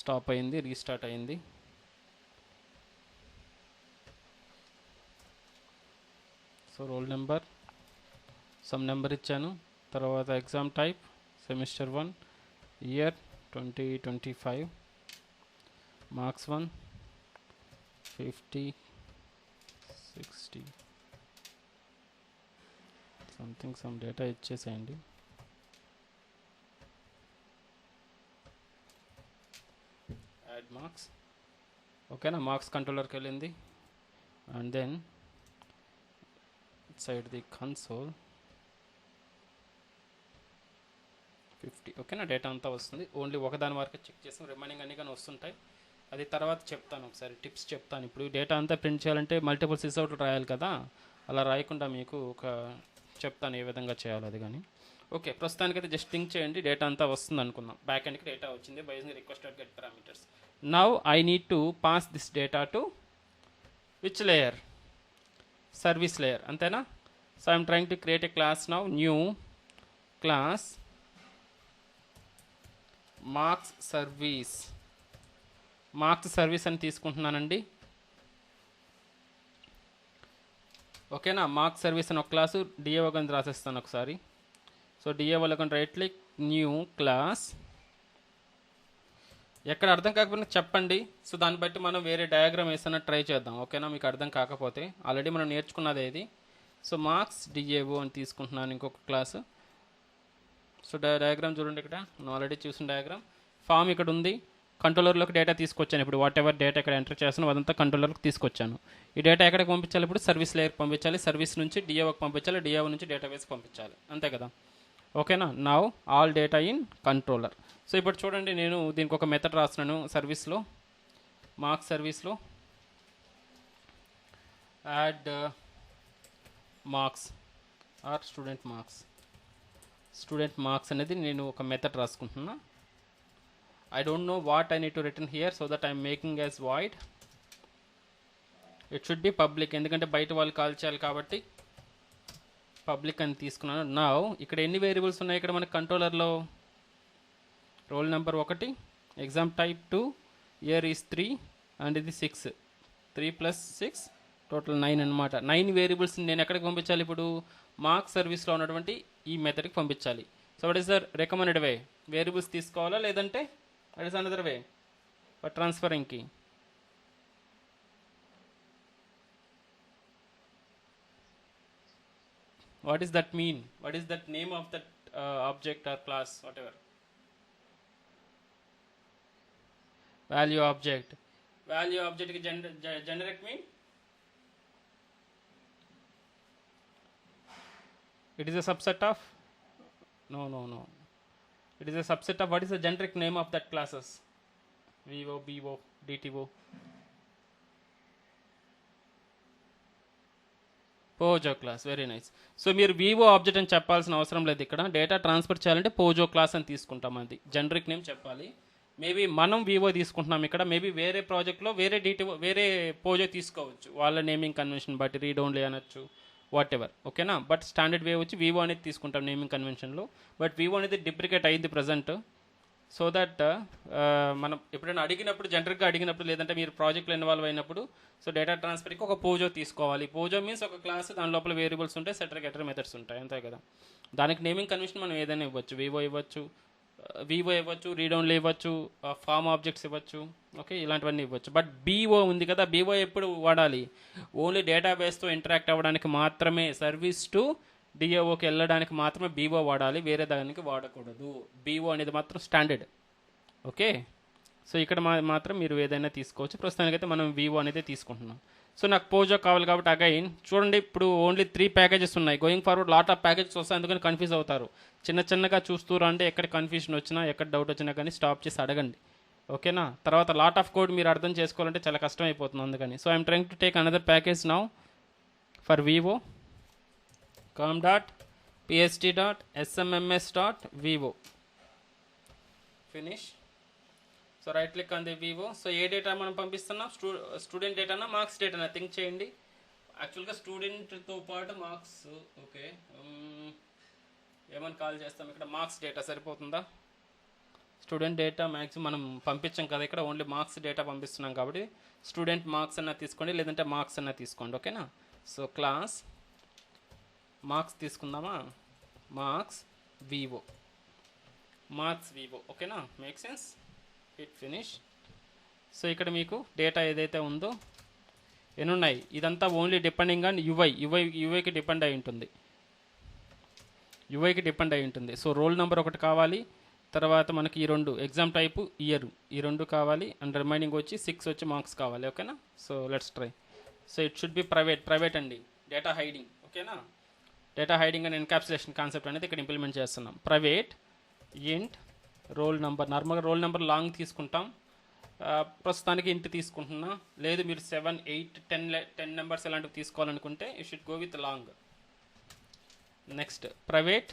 Stop అయింది, రీస్టార్ట్ అయింది. So roll number some number ఇచ్చాను, తర్వాత exam type semester 1, year 2025, marks 1 50 60 something some data ఇచ్చేసేయండి. Add marks. ఓకేనా, marks కంట్రోలర్కి వెళ్ళింది. And then side the console 50. ఓకేనా, డేటా అంతా వస్తుంది. ఓన్లీ ఒకదాని వరకే చెక్ చేస్తాం, రిమైనింగ్ అన్ని కానీ వస్తుంటాయి. అది తర్వాత చెప్తాను, ఒకసారి టిప్స్ చెప్తాను. ఇప్పుడు డేటా అంతా ప్రింట్ చేయాలంటే మల్టిపుల్ సిస్అవుట్లు రాయాలి కదా, అలా రాయకుండా మీకు ఒక చెప్తాను ఏ విధంగా చేయాలి అది కానీ. ఓకే, ప్రస్తుతానికైతే జస్ట్ థింక్ చేయండి, డేటా అంతా వస్తుంది అనుకుందాం. బ్యాక్ ఎండ్కి డేటా వచ్చింది by using request dot get parameters. Now I need to pass this data to which layer? Service layer, అంతేనా? So I'm trying to create a class now, new class marks service. Marks service అని తీసుకుంటున్నానండి. ఓకేనా, marks service అని ఒక class DAO కింద రాసేస్తాను ఒకసారి. So డిఏఓలో కానీ right click, new class. ఎక్కడ అర్థం కాకపోయినా చెప్పండి, సో దాన్ని బట్టి మనం వేరే డయాగ్రామ్ వేసినా ట్రై చేద్దాం. ఓకేనా, మీకు అర్థం కాకపోతే ఆల్రెడీ మనం నేర్చుకున్నది ఏది. సో మార్క్స్ డిఏఓ అని తీసుకుంటున్నాను ఇంకొక క్లాసు. సో డయాగ్రామ్ చూడండి, ఇక్కడ మనం ఆల్రెడీ చూసిన డయాగ్రామ్. ఫామ్ ఇక్కడ ఉంది, కంట్రోలర్లోకి డేటా తీసుకొచ్చాను. ఇప్పుడు వాట్ ఎవర్ డేటా ఇక్కడ ఎంటర్ చేస్తాను అదంతా కంట్రోలర్కి తీసుకొచ్చాను. ఈ డేటా ఎక్కడికి పంపించాలి? ఇప్పుడు సర్వీస్ లేయర్కి పంపించాలి, సర్వీస్ నుంచి డిఏఓకి పంపించాలి, డిఏఓ నుంచి డేటాబేస్కి పంపించాలి, అంతే కదా? ఓకేనా, now all data in controller. So ఇప్పుడు చూడండి, నేను దీనికి ఒక మెథడ్ రాస్తున్నాను సర్వీస్లో, మార్క్స్ సర్వీస్లో add marks or student marks. Student marks అనేది నేను ఒక మెథడ్ రాసుకుంటున్నా. I don't know what I need to written here, so that I'm making as void. It should be public, ఎందుకంటే బయట వాళ్ళు కాల్ చేయాలి కాబట్టి పబ్లిక్ అని తీసుకున్నాను. నౌ ఇక్కడ ఎన్ని వేరియబుల్స్ ఉన్నాయి ఇక్కడ మన కంట్రోలర్లో? Roll number 1, exam type 2, year is 3 and ఇది 6. 3 + 6 టోటల్ 9 అనమాట. 9 వేరియబుల్స్ నేను ఎక్కడికి పంపించాలి? ఇప్పుడు మార్క్స్ సర్వీస్లో ఉన్నటువంటి ఈ మెథడ్కి పంపించాలి. So what is the recommended way? Variables తీసుకోవాలా, లేదంటే what is another way for transferring key? What does that mean? What is that name of that object or class, whatever? Value object. Value object ki generic mean? It is a subset of? No. It is a subset of, what is the generic name of that classes? VO, BO, DTO. పోజో class, very nice. So మీరు Vivo object అని చెప్పాల్సిన అవసరం లేదు. ఇక్కడ data transfer చేయాలంటే పోజో class అని తీసుకుంటాం, అది జనరిక్ నేమ్ చెప్పాలి. మేబీ మనం వివో తీసుకుంటున్నాం ఇక్కడ, మేబీ వేరే ప్రాజెక్ట్లో వేరే డిటిఓ వేరే పోజో తీసుకోవచ్చు, వాళ్ళ నేమింగ్ కన్వెన్షన్ బట్టి రీడ్ ఓన్లీ అనొచ్చు, వాట్ ఎవర్. ఓకేనా, బట్ స్టాండర్డ్ వే వచ్చి వివో అనేది తీసుకుంటాం నేమింగ్ కన్వెన్షన్లో. బట్ వివో అనేది డిప్రికేట్ అయింది ప్రజెంట్, సో దట్ మనం ఎప్పుడైనా అడిగినప్పుడు, జనరల్గా అడిగినప్పుడు, లేదంటే మీరు ప్రాజెక్ట్లో ఇన్వాల్వ్ అయినప్పుడు, సో డేటా ట్రాన్స్ఫర్కి ఒక పోజో తీసుకోవాలి. పోజో మీన్స్ ఒక క్లాస్, దాని లోపల వేరియబుల్స్ ఉంటాయి, సెటర్ గెటర్ మెథడ్స్ ఉంటాయి, అంతే కదా. దానికి నేమింగ్ కన్వెన్షన్ మనం ఏదైనా ఇవ్వచ్చు, వివో ఇవ్వచ్చు, రీడ్ ఓన్లీ ఇవ్వచ్చు, ఫామ్ ఆబ్జెక్ట్స్ ఇవ్వచ్చు, ఓకే, ఇలాంటివన్నీ ఇవ్వచ్చు. బట్ బీఓ ఉంది కదా, బీఓ ఎప్పుడు వాడాలి? ఓన్లీ డేటాబేస్తో ఇంటరాక్ట్ అవ్వడానికి మాత్రమే, సర్వీస్ టు డిఏఓకి వెళ్ళడానికి మాత్రమే బీఓ వాడాలి, వేరే దానికి వాడకూడదు. బీఓ అనేది మాత్రం స్టాండర్డ్, ఓకే. సో ఇక్కడ మాత్రం మీరు ఏదైనా తీసుకోవచ్చు. ప్రస్తుతానికైతే మనం వివో అనేది తీసుకుంటున్నాం. సో నాకు పోజో కావాలి కాబట్టి అగైన్ చూడండి, ఇప్పుడు ఓన్లీ 3 ప్యాకేజెస్ ఉన్నాయి. Going forward lot of packages వస్తాయి, అందుకని కన్ఫ్యూజ్ అవుతారు. చిన్నగా చూస్తూరు అంటే ఎక్కడ కన్ఫ్యూజన్ వచ్చినా, ఎక్కడ డౌట్ వచ్చినా కానీ స్టాప్ చేసి అడగండి, ఓకేనా. తర్వాత లాట్ ఆఫ్ కోడ్ మీరు అర్థం చేసుకోవాలంటే చాలా కష్టం అయిపోతుంది, అందుకని. So I'm trying to take another package now for Vivo. com.pst.smms.vivo. Finish. So right click on the Vivo. So A data మనం పంపిస్తున్నాం? Student డేటానా, marks డేటానా? థింక్ చేయండి. యాక్చువల్గా స్టూడెంట్తో పాటు మార్క్స్, ఓకే, ఏమని కాల్ చేస్తాం ఇక్కడ? మార్క్స్ డేటా సరిపోతుందా? స్టూడెంట్ డేటా మ్యాక్సిమం మనం పంపించాం కదా, ఇక్కడ ఓన్లీ మార్క్స్ డేటా పంపిస్తున్నాం కాబట్టి స్టూడెంట్ మార్క్స్ అన్న తీసుకోండి, లేదంటే మార్క్స్ అన్న తీసుకోండి, ఓకేనా. సో క్లాస్ మార్క్స్ తీసుకుందామా? మార్క్స్ వివో, ఓకేనా, make sense. Hit finish. So ఇక్కడ మీకు డేటా ఏదైతే ఉందో ఎన్ని ఉన్నాయి, ఇదంతా ఓన్లీ డిపెండింగ్ ఆన్ యుఐకి డిపెండ్ అయి ఉంటుంది. సో రోల్ నెంబర్ ఒకటి కావాలి, తర్వాత మనకి ఈ 2 ఎగ్జామ్ టైపు, ఇయర్, ఈ 2 కావాలి, అండ్ రిమైనింగ్ వచ్చి 6 వచ్చి మార్క్స్ కావాలి, ఓకేనా. So let's try. So it should be private అండి. డేటా హైడింగ్, ఓకేనా. Data hiding and encapsulation concept అనేది ఇక్కడ ఇంప్లిమెంట్ చేస్తున్నాం. ప్రైవేట్ ఇంట్ రోల్ నెంబర్. నార్మల్గా రోల్ నెంబర్ లాంగ్ తీసుకుంటాం, ప్రస్తుతానికి ఇంట్ తీసుకుంటున్నా. లేదు మీరు 7, 8, 10 నెంబర్స్ ఇలాంటివి తీసుకోవాలనుకుంటే you should go with long. Next private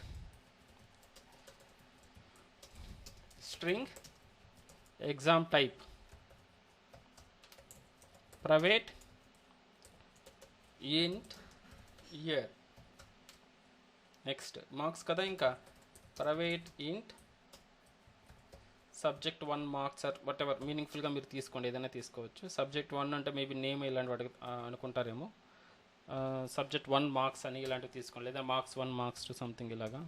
string exam type private int year. Next marks కదా, ఇంకా private int subject 1 marks or whatever మీనింగ్ఫుల్గా మీరు తీసుకోండి, ఏదైనా తీసుకోవచ్చు. సబ్జెక్ట్ 1 అంటే మేబీ నేమ్ ఇలాంటి వాటి అనుకుంటారేమో. సబ్జెక్ట్ 1 మార్క్స్ అని ఇలాంటివి తీసుకోండి, లేదా మార్క్స్ 1 మార్క్స్ 2 సంథింగ్ ఇలాగా.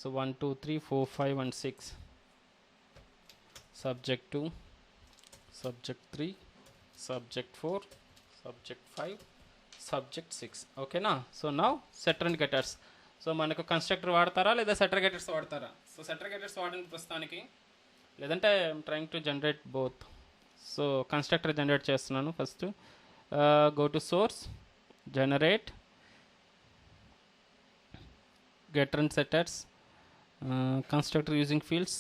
So 1 2 3 4 5 and 6 subject 2 subject 3 subject 4 subject 5 subject 6. ఓకేనా. So now setter and getters. So మనకు కన్స్ట్రక్టర్ వాడతారా లేదా సెటర్ గెటర్స్ వాడతారా? సో సెటర్ గెటర్స్ వాడిన ప్రస్తుతానికి, లేదంటే I'm trying to generate both. So constructor generate చేస్తున్నాను. First go to source, generate getter and setters, constructor using fields.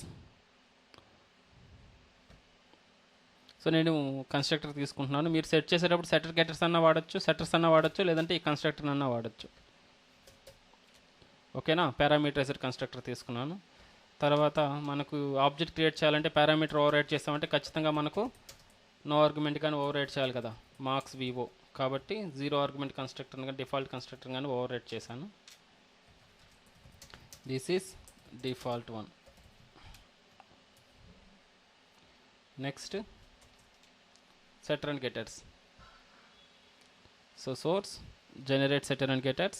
So నేను constructor తీసుకుంటున్నాను. మీరు సెట్ చేసేటప్పుడు సెటర్ గెటర్స్ అన్న వాడచ్చు, సెటర్స్ అన్న వాడచ్చు, లేదంటే ఈ కన్స్ట్రక్టర్ అన్న వాడచ్చు. ఓకేనా. పారామీటరైజ్డ్ కన్స్ట్రక్టర్ తీసుకున్నాను. తర్వాత మనకు ఆబ్జెక్ట్ క్రియేట్ చేయాలంటే పారామీటర్ ఓవర్ రైడ్ చేస్తామంటే ఖచ్చితంగా మనకు నో ఆర్గ్యుమెంట్ కానీ ఓవర్ రైడ్ చేయాలి కదా, మార్క్స్ వివో. కాబట్టి 0 ఆర్గ్యుమెంట్ కన్స్ట్రక్టర్ కానీ డిఫాల్ట్ కన్స్ట్రక్టర్ కానీ ఓవర్ రైడ్ చేశాను. This is default 1. Next setter and getters. So source, generate setter and getters.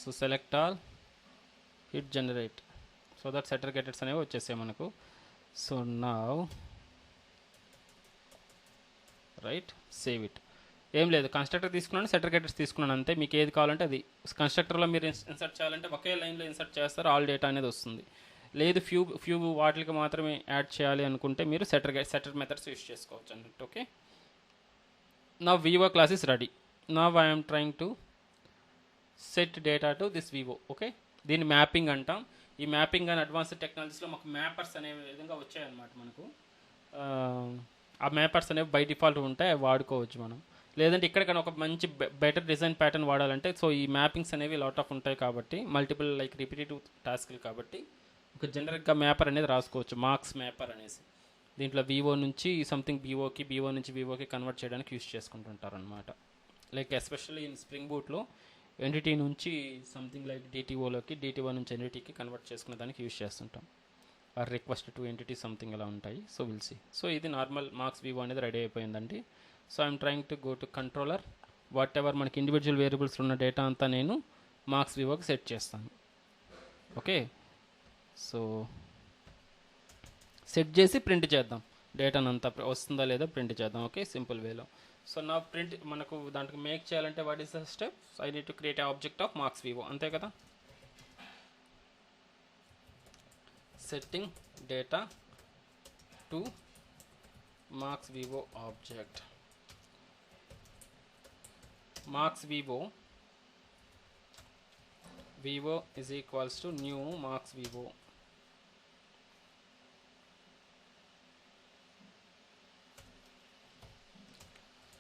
So select all, hit generate, so that setter getters అనేవి వచ్చేసాయి మనకు. So now right, save it. ఏం లేదు, constructor తీసుకున్నాను, setter getters తీసుకున్నాను అంతే. మీకు ఏది కావాలంటే అది కన్స్ట్రక్టర్లో మీరు ఇన్సర్ట్ చేయాలంటే ఒకే లైన్లో ఇన్సర్ట్ చేస్తారు, ఆల్ డేటా అనేది వస్తుంది. లేదు ఫ్యూ వాటికి మాత్రమే యాడ్ చేయాలి అనుకుంటే మీరు సెటర్ మెథడ్స్ యూస్ చేసుకోవచ్చు అన్నట్టు. ఓకే. నా వివో క్లాస్ ఇస్ రెడీ. నా I'm trying to set data to this Vivo. Okay, దీన్ని మ్యాపింగ్ అంటాం. ఈ మ్యాపింగ్ అండ్ అడ్వాన్స్డ్ టెక్నాలజీస్లో మాకు మ్యాపర్స్ అనే విధంగా వచ్చాయన్నమాట మనకు. ఆ మ్యాపర్స్ అనేవి బై డిఫాల్ట్ ఉంటాయి, అవి వాడుకోవచ్చు మనం. లేదంటే ఇక్కడ కానీ ఒక మంచి బెటర్ డిజైన్ ప్యాటర్న్ వాడాలంటే, సో ఈ మ్యాపింగ్స్ అనేవి లాట్ ఆఫ్ ఉంటాయి కాబట్టి, మల్టిపుల్ లైక్ రిపిటేటివ్ టాస్క్లు కాబట్టి ఒక జనరల్గా మ్యాపర్ అనేది రాసుకోవచ్చు, మార్క్స్ మ్యాపర్ అనేసి. దీంట్లో వివో నుంచి సంథింగ్ బీఓకి, బీఓ నుంచి వివోకి కన్వర్ట్ చేయడానికి యూస్ చేసుకుంటుంటారు అనమాట. లైక్ ఎస్పెషల్లీ ఇన్ స్ప్రింగ్ బూట్లో ఎన్టీటీ నుంచి సంథింగ్ లైక్ డిటిఓలోకి, డిటిఓ నుంచి ఎన్టీటీకి కన్వర్ట్ చేసుకునే దానికి యూస్ చేస్తుంటాం. Or request to entity something అలా ఉంటాయి. So will see. సో ఇది నార్మల్ మార్క్స్ వివో అనేది రెడీ అయిపోయిందండి. So I'm trying to go to controller. Whatever మనకి ఇండివిజువల్ వేరియబుల్స్ ఉన్న డేటా అంతా నేను మార్క్స్ వివోకి సెట్ చేస్తాను. ఓకే, సో సెట్ చేసి ప్రింట్ చేద్దాం, డేటాను అంతా వస్తుందా లేదా ప్రింట్ చేద్దాం. ఓకే, సింపుల్ వేలో. సో నా ప్రింట్ మనకు దాంట్లో మేక్ చేయాలంటే what is the step? I need to create a object of marks Vivo, అంతే కదా. Setting data to marks Vivo object. Marks Vivo is equals to new marks vivo.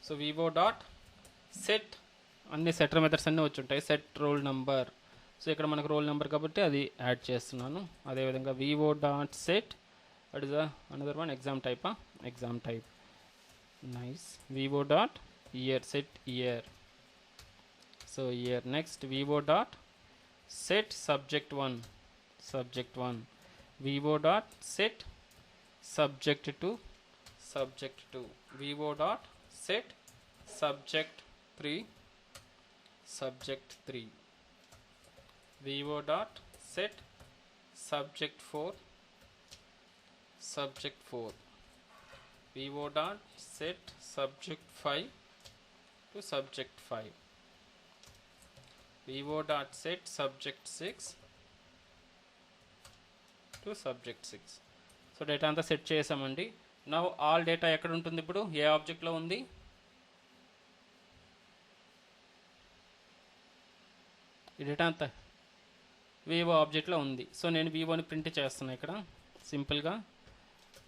So vivo dot set, అన్ని setter methods అన్నీ వచ్చి ఉంటాయి. Set roll number, so ఇక్కడ మనకు roll number కాబట్టి అది యాడ్ చేస్తున్నాను. అదేవిధంగా vivo dot set, that is another one exam type. Exam type nice. vivo dot year, set year, so year. Next vivo dot set subject 1, subject 1. vivo dot set subject 2, subject 2. vivo dot set subject 3, subject 3. vivo dot set subject 4, subject 4. vivo dot set subject 5 to subject 5. vivo dot set subject 6 to subject 6. So data అంతా set చేసామండి. Now all data ఎక్కడ ఉంటుంది ఇప్పుడు? ఏ ఆబ్జెక్ట్లో ఉంది? ఈ data అంతా Vivo ఆబ్జెక్ట్లో ఉంది. So నేను వివోని ప్రింట్ చేస్తున్నాను ఇక్కడ సింపుల్గా,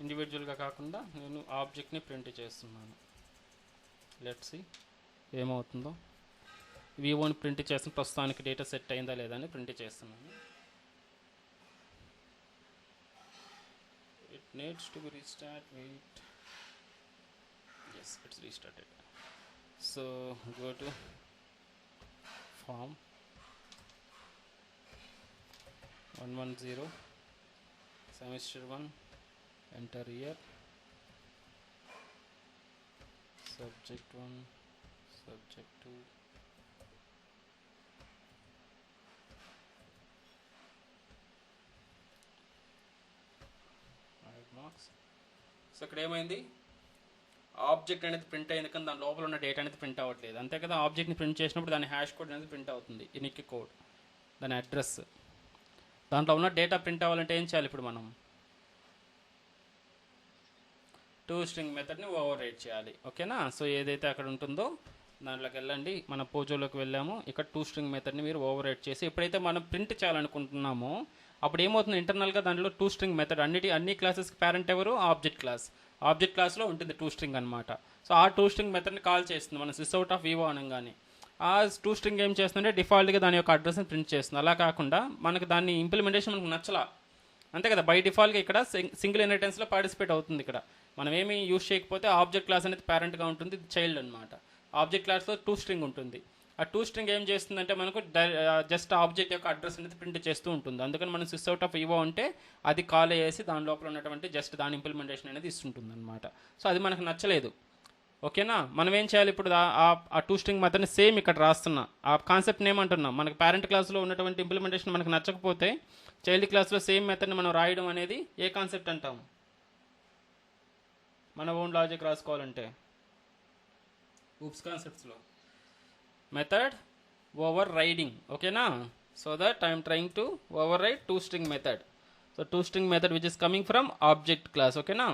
ఇండివిజువల్గా కాకుండా నేను ఆబ్జెక్ట్ని ప్రింట్ చేస్తున్నాను. లెట్స్ సీ ఏమవుతుందో. వివోని ప్రింట్ చేసిన ప్రస్తుతానికి డేటా సెట్ అయిందా లేదా అని ప్రింట్ చేస్తున్నాను. needs to be restart. Wait, yes, it's restarted. So go to form 110 semester 1, enter year, subject 1, subject 2, add marks. So ఇక్కడ ఏమైంది, ఆబ్జెక్ట్ అనేది ప్రింట్ అయింది కానీ దాని లోపల ఉన్న డేటా అనేది ప్రింట్ అవ్వట్లేదు, అంతే కదా. ఆబ్జెక్ట్ని ప్రింట్ చేసినప్పుడు దాని హ్యాష్ కోడ్ అనేది ప్రింట్ అవుతుంది, యూనిక్ కోడ్, దాని అడ్రస్. దాంట్లో ఉన్న డేటా ప్రింట్ అవ్వాలంటే ఏం చేయాలి, ఇప్పుడు మనం టోస్ట్రింగ్ మెథడ్ని ఓవర్ రైట్ చేయాలి, ఓకేనా. సో ఏదైతే అక్కడ ఉంటుందో దాంట్లోకి వెళ్ళండి, మన పోజోలోకి వెళ్ళాము, ఇక్కడ టోస్ట్రింగ్ మెథడ్ని మీరు ఓవర్ రైట్ చేసి ఎప్పుడైతే మనం ప్రింట్ చేయాలనుకుంటున్నామో అప్పుడు ఏమవుతుంది, ఇంటర్నల్గా దాంట్లో టోస్ట్రింగ్ మెథడ్ అన్ని క్లాసెస్కి పేరెంట్ ఎవరు, ఆబ్జెక్ట్ క్లాస్. ఆబ్జెక్ట్ క్లాస్లో ఉంటుంది టోస్ట్రింగ్ అనమాట. సో ఆ టోస్ట్రింగ్ మెథడ్ని కాల్ చేస్తుంది మనం సిస్అవుట్ ఆఫ్ వివో అనగానే. ఆ టోస్ట్రింగ్ ఏం చేస్తుందంటే డిఫాల్ట్గా దాని యొక్క అడ్రస్ని ప్రింట్ చేస్తుంది. అలా కాకుండా మనకు దాన్ని ఇంప్లిమెంటేషన్ మనకు నచ్చలా, అంతే కదా. బై డిఫాల్ట్గా ఇక్కడ సింగిల్ ఇన్హెరిటెన్స్లో పార్టిసిపేట్ అవుతుంది. ఇక్కడ మనం ఏమి యూజ్ చేయకపోతే ఆబ్జెక్ట్ క్లాస్ అనేది పేరెంట్గా ఉంటుంది, ఇది చైల్డ్ అనమాట. ఆబ్జెక్ట్ క్లాస్లో టోస్ట్రింగ్ ఉంటుంది. ఆ టోస్ట్రింగ్ ఏం చేస్తుందంటే మనకు జస్ట్ ఆబ్జెక్ట్ యొక్క అడ్రస్ అనేది ప్రింట్ చేస్తూ ఉంటుంది. అందుకని మనం సిస్అవుట్ ఆఫ్ ఇవో అంటే అది కాల్ చేసి దాని లోపల ఉన్నటువంటి జస్ట్ దాని ఇంప్లిమెంటేషన్ అనేది ఇస్తుంటుంది అనమాట. సో అది మనకు నచ్చలేదు, ఓకేనా. మనం ఏం చేయాలి, ఇప్పుడు ఆ టోస్ట్రింగ్ మెథడ్ని సేమ్ ఇక్కడ రాస్తున్నా. ఆ కాన్సెప్ట్ని ఏమంటున్నాం, మనకు పేరెంట్ క్లాస్లో ఉన్నటువంటి ఇంప్లిమెంటేషన్ మనకు నచ్చకపోతే చైల్డ్ క్లాస్లో సేమ్ మెథడ్ని మనం రాయడం అనేది ఏ కాన్సెప్ట్ అంటాం, మన ఓన్ లాజిక్ రాసుకోవాలంటే ఊప్స్ కాన్సెప్ట్స్లో మెథడ్ ఓవర్ రైడింగ్, ఓకేనా. So that I'm trying to override to string method. So to string method which is coming from object class, ఓకేనా.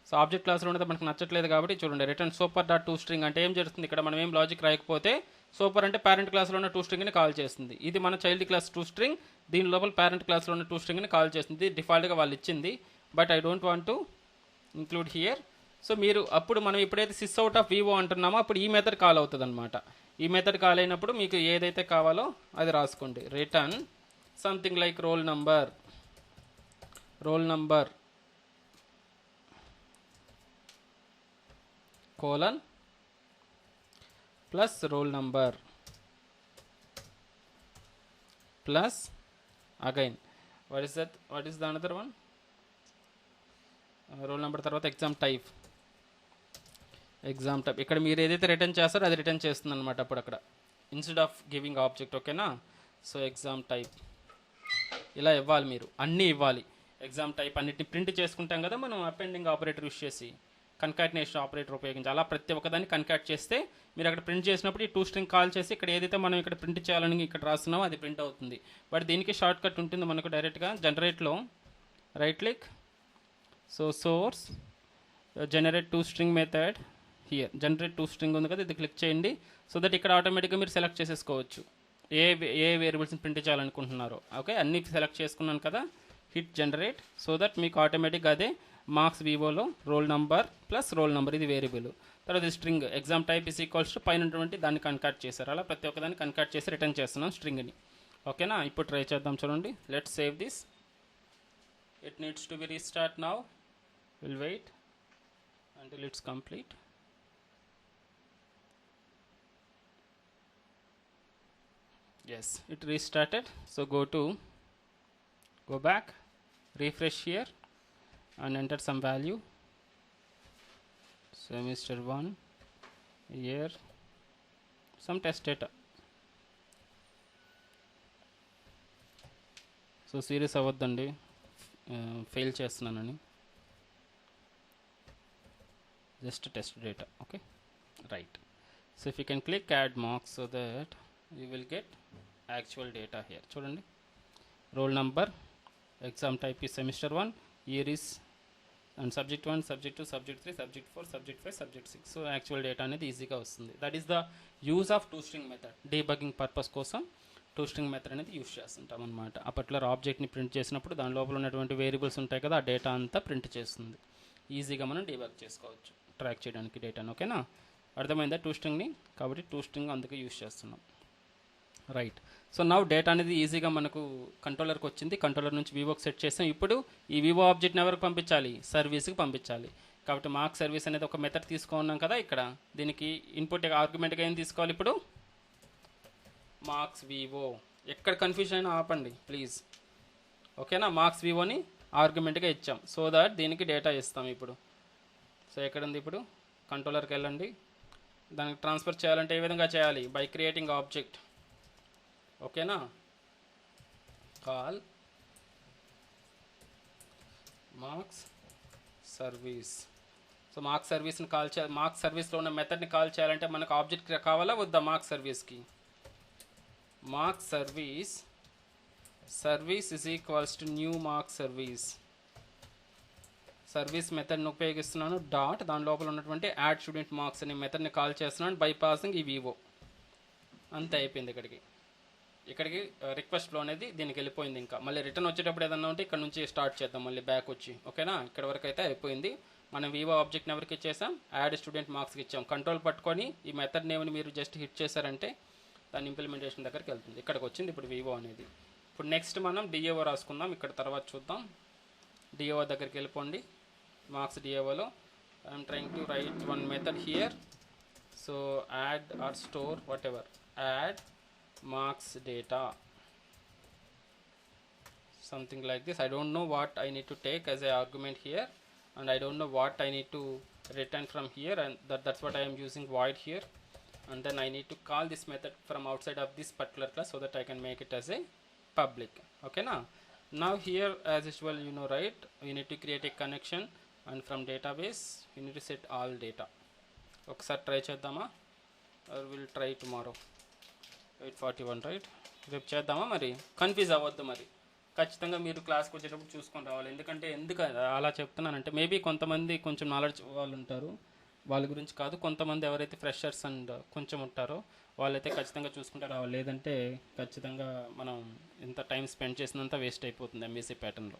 సో ఆబ్జెక్ట్ క్లాస్లో ఉన్నది మనకు నచ్చట్లేదు కాబట్టి చూడండి, రిటర్న్ సూపర్ డాట్ టోస్ట్రింగ్ అంటే ఏం జరుగుతుంది, ఇక్కడ మనం ఏం లాజిక్ రాయకపోతే సూపర్ అంటే పేరెంట్ క్లాస్లో ఉన్న టోస్ట్రింగ్ని కాల్ చేస్తుంది. ఇది మన చైల్డ్ క్లాస్ టోస్ట్రింగ్, దీని లోపల పేరెంట్ క్లాస్లో ఉన్న టోస్ట్రింగ్ని కాల్ చేస్తుంది. డిఫాల్ట్గా వాళ్ళు ఇచ్చింది, but I don't want to include here. So మీరు అప్పుడు మనం ఎప్పుడైతే సిస్అవుట్ ఆఫ్ వివో అంటున్నామో అప్పుడు ఈ మెథడ్ కాల్ అవుతుంది అనమాట. ఈ మెథడ్ కాల్ అయినప్పుడు మీకు ఏదైతే కావాలో అది రాసుకోండి. Return something like roll number colon plus role number plus again what is the another one, roll number తర్వాత ఎగ్జామ్ టైప్. ఇక్కడ మీరు ఏదైతే రిటర్న్ చేస్తారో అది రిటర్న్ చేస్తుంది అనమాట అప్పుడు అక్కడ, ఇన్స్టెడ్ ఆఫ్ గివింగ్ ఆబ్జెక్ట్, ఓకేనా. సో ఎగ్జామ్ టైప్ ఇలా ఇవ్వాలి, మీరు అన్నీ ఇవ్వాలి. ఎగ్జామ్ టైప్ అన్నిటిని ప్రింట్ చేసుకుంటాం కదా మనం అపెండింగ్ ఆపరేటర్ యూస్ చేసి, కన్కాటినేషన్ ఆపరేటర్ ఉపయోగించి అలా ప్రతి ఒక్కదాన్ని కన్కాట్ చేస్తే మీరు అక్కడ ప్రింట్ చేసినప్పుడు ఈ టోస్ట్రింగ్ కాల్ చేసి ఇక్కడ ఏదైతే మనం ఇక్కడ ప్రింట్ చేయాలని ఇక్కడ రాస్తున్నామో అది ప్రింట్ అవుతుంది. బట్ దీనికి షార్ట్ కట్ ఉంటుంది మనకు, డైరెక్ట్గా జనరేట్లో right click, so source generate to string method, here generate to string ఉంది కదా, ఇది క్లిక్ చేయండి. సో దట్ ఇక్కడ ఆటోమేటిక్గా మీరు సెలెక్ట్ చేసేసుకోవచ్చు ఏ వేరియబుల్స్ని ప్రింట్ చేయాలనుకుంటున్నారో. ఓకే, అన్నీ సెలెక్ట్ చేసుకున్నాను కదా, హిట్ జనరేట్. సో దట్ మీకు ఆటోమేటిక్గా అదే మార్క్స్ వివోలో roll number plus roll number ఇది వేరియబుల్, తర్వాత string exam type is equals to పైన ఉన్నటువంటి దాన్ని కన్కాట్ చేశారు. అలా ప్రతి ఒక్కదాన్ని కన్కాట్ చేసి రిటర్న్ చేస్తున్నాం స్ట్రింగ్ని, ఓకేనా. ఇప్పుడు ట్రై చేద్దాం, చూడండి. Let's save this. It needs to be restart now. We'll wait until it's complete. Yes, it restarted. So go back, refresh here and enter some value. Semester 1, year, some test data. So serious avvaddandi, fail చేస్తున్నానని, just test data, okay, right. So if you can click add marks so that you will get actual data here. చూడండి, roll number, exam type ఈ semester 1, year is and subject 1, subject 2, subject 3, subject 4, subject 5, subject 6. So actual data అనేది ఈజీగా వస్తుంది. That is the use of to string method. Debugging purpose కోసం to string method అనేది use చేస్తుంటాం అనమాట. ఆ పర్టికులర్ ఆబ్జెక్ట్ని ప్రింట్ చేసినప్పుడు దాని లోపల ఉన్నటువంటి వేరియబుల్స్ ఉంటాయి కదా, ఆ డేటా అంతా ప్రింట్ చేస్తుంది. ఈజీగా మనం డీబగ్ చేసుకోవచ్చు ట్రాక్ చేయడానికి డేటాను, ఓకేనా. అర్థమైందా టోస్ట్రింగ్ని? కాబట్టి టోస్ట్రింగ్ అందుకే యూజ్ చేస్తున్నాం. రైట్. సో నౌ డేటా అనేది ఈజీగా మనకు కంట్రోలర్కి వచ్చింది. కంట్రోలర్ నుంచి వివోకి సెట్ చేసాం. ఇప్పుడు ఈ వివో ఆబ్జెక్ట్ని ఎవరికి పంపించాలి? సర్వీస్కి పంపించాలి. కాబట్టి మార్క్ సర్వీస్ అనేది ఒక మెథడ్ తీసుకున్నాం కదా ఇక్కడ. దీనికి ఇన్పుట్ ఆర్గ్యుమెంట్గా ఏం తీసుకోవాలి ఇప్పుడు? Marks Vivo. ఎక్కడ కన్ఫ్యూజన్ అయినా ఆపండి ప్లీజ్. ఓకేనా? మార్క్స్ వివోని ఆర్గ్యుమెంట్గా ఇచ్చాం. సో దట్ దీనికి డేటా ఇస్తాం ఇప్పుడు. సో ఎక్కడ ఉంది ఇప్పుడు? కంట్రోలర్కి వెళ్ళండి. దానికి ట్రాన్స్ఫర్ చేయాలంటే ఏ విధంగా చేయాలి? By creating object. ఓకేనా? Call marks service. So marks సర్వీస్ని కాల్ చేయాలి. మార్క్స్ సర్వీస్లో ఉన్న మెథడ్ని కాల్ చేయాలంటే మనకు ఆబ్జెక్ట్ కావాలా వద్దా? మార్క్స్ సర్వీస్కి marks service is equals to new marks service. Service మెథడ్ని ఉపయోగిస్తున్నాను. డాట్ దాని లోపల ఉన్నటువంటి యాడ్ స్టూడెంట్ మార్క్స్ అనే మెథడ్ని కాల్ చేస్తున్నాను బైపాసింగ్ ఈ వివో. అంతే, అయిపోయింది. ఇక్కడికి రిక్వెస్ట్ ఫ్లో అనేది దీనికి వెళ్ళిపోయింది. ఇంకా మళ్ళీ రిటర్న్ వచ్చేటప్పుడు ఏదన్నా ఉంటే ఇక్కడ నుంచి స్టార్ట్ చేద్దాం, మళ్ళీ బ్యాక్ వచ్చి. ఓకేనా? ఇక్కడ వరకు అయితే అయిపోయింది. మనం వివో ఆబ్జెక్ట్ని ఎవరికి ఇచ్చేసాం? యాడ్ స్టూడెంట్ మార్క్స్కి ఇచ్చాం. కంట్రోల్ పట్టుకొని ఈ మెథడ్ నేమ్ని మీరు జస్ట్ హిట్ చేశారంటే దాని ఇంప్లిమెంటేషన్ దగ్గరికి వెళ్తుంది. ఇక్కడికి వచ్చింది ఇప్పుడు వివో అనేది. ఇప్పుడు నెక్స్ట్ మనం డిఏఓ రాసుకుందాం. ఇక్కడ తర్వాత చూద్దాం. డిఏఓ దగ్గరికి వెళ్ళిపోండి. మార్క్స్ డిఏఓలో I'm trying to write one method here. So add or store whatever, add marks data, something like this. I don't know what I need to take as a argument here, and I don't know what I need to return from here, and that's what I am using void here. And then I need to call this method from outside of this particular class so that I can make it as a public. Okay now here as usual, you know, right, we need to create a connection, and from database we need to set all data. ఒకసారి try చేద్దామా? or we'll try tomorrow. 8:41 right. రేపు చేద్దామా? మరి confuse అవ్వద్దు. మరి ఖచ్చితంగా మీరు క్లాస్కి వచ్చేటప్పుడు చూసుకొని రావాలి. ఎందుకు అలా చెప్తున్నానంటే మేబీ కొంతమంది కొంచెం నాలెడ్జ్ వాళ్ళు ఉంటారు, వాళ్ళ గురించి కాదు. కొంతమంది ఎవరైతే ఫ్రెషర్స్ అండ్ కొంచెం ఉంటారో వాళ్ళైతే ఖచ్చితంగా చూసుకుంటే రావాలి. లేదంటే ఖచ్చితంగా మనం ఇంత టైం స్పెండ్ చేసినంత వేస్ట్ అయిపోతుంది ఎంబీసీ ప్యాటర్న్లో.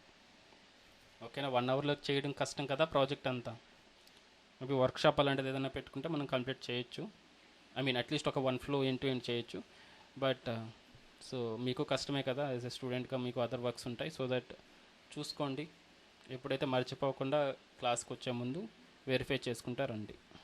ఓకేనా? 1 అవర్లో చేయడం కష్టం కదా ప్రాజెక్ట్ అంతా. మేబీ వర్క్షాప్ అలాంటిది ఏదైనా పెట్టుకుంటే మనం కంప్లీట్ చేయొచ్చు. ఐ మీన్ అట్లీస్ట్ ఒక 1 ఫ్లో ఎండ్ టు ఎండ్ చేయొచ్చు. బట్ సో మీకు కష్టమే కదా, యాజ్ ఎ స్టూడెంట్గా మీకు అదర్ వర్క్స్ ఉంటాయి. సో దట్ చూసుకోండి. ఎప్పుడైతే మర్చిపోకుండా క్లాస్కి వచ్చే ముందు వెరిఫై చేసుకుంటారండి.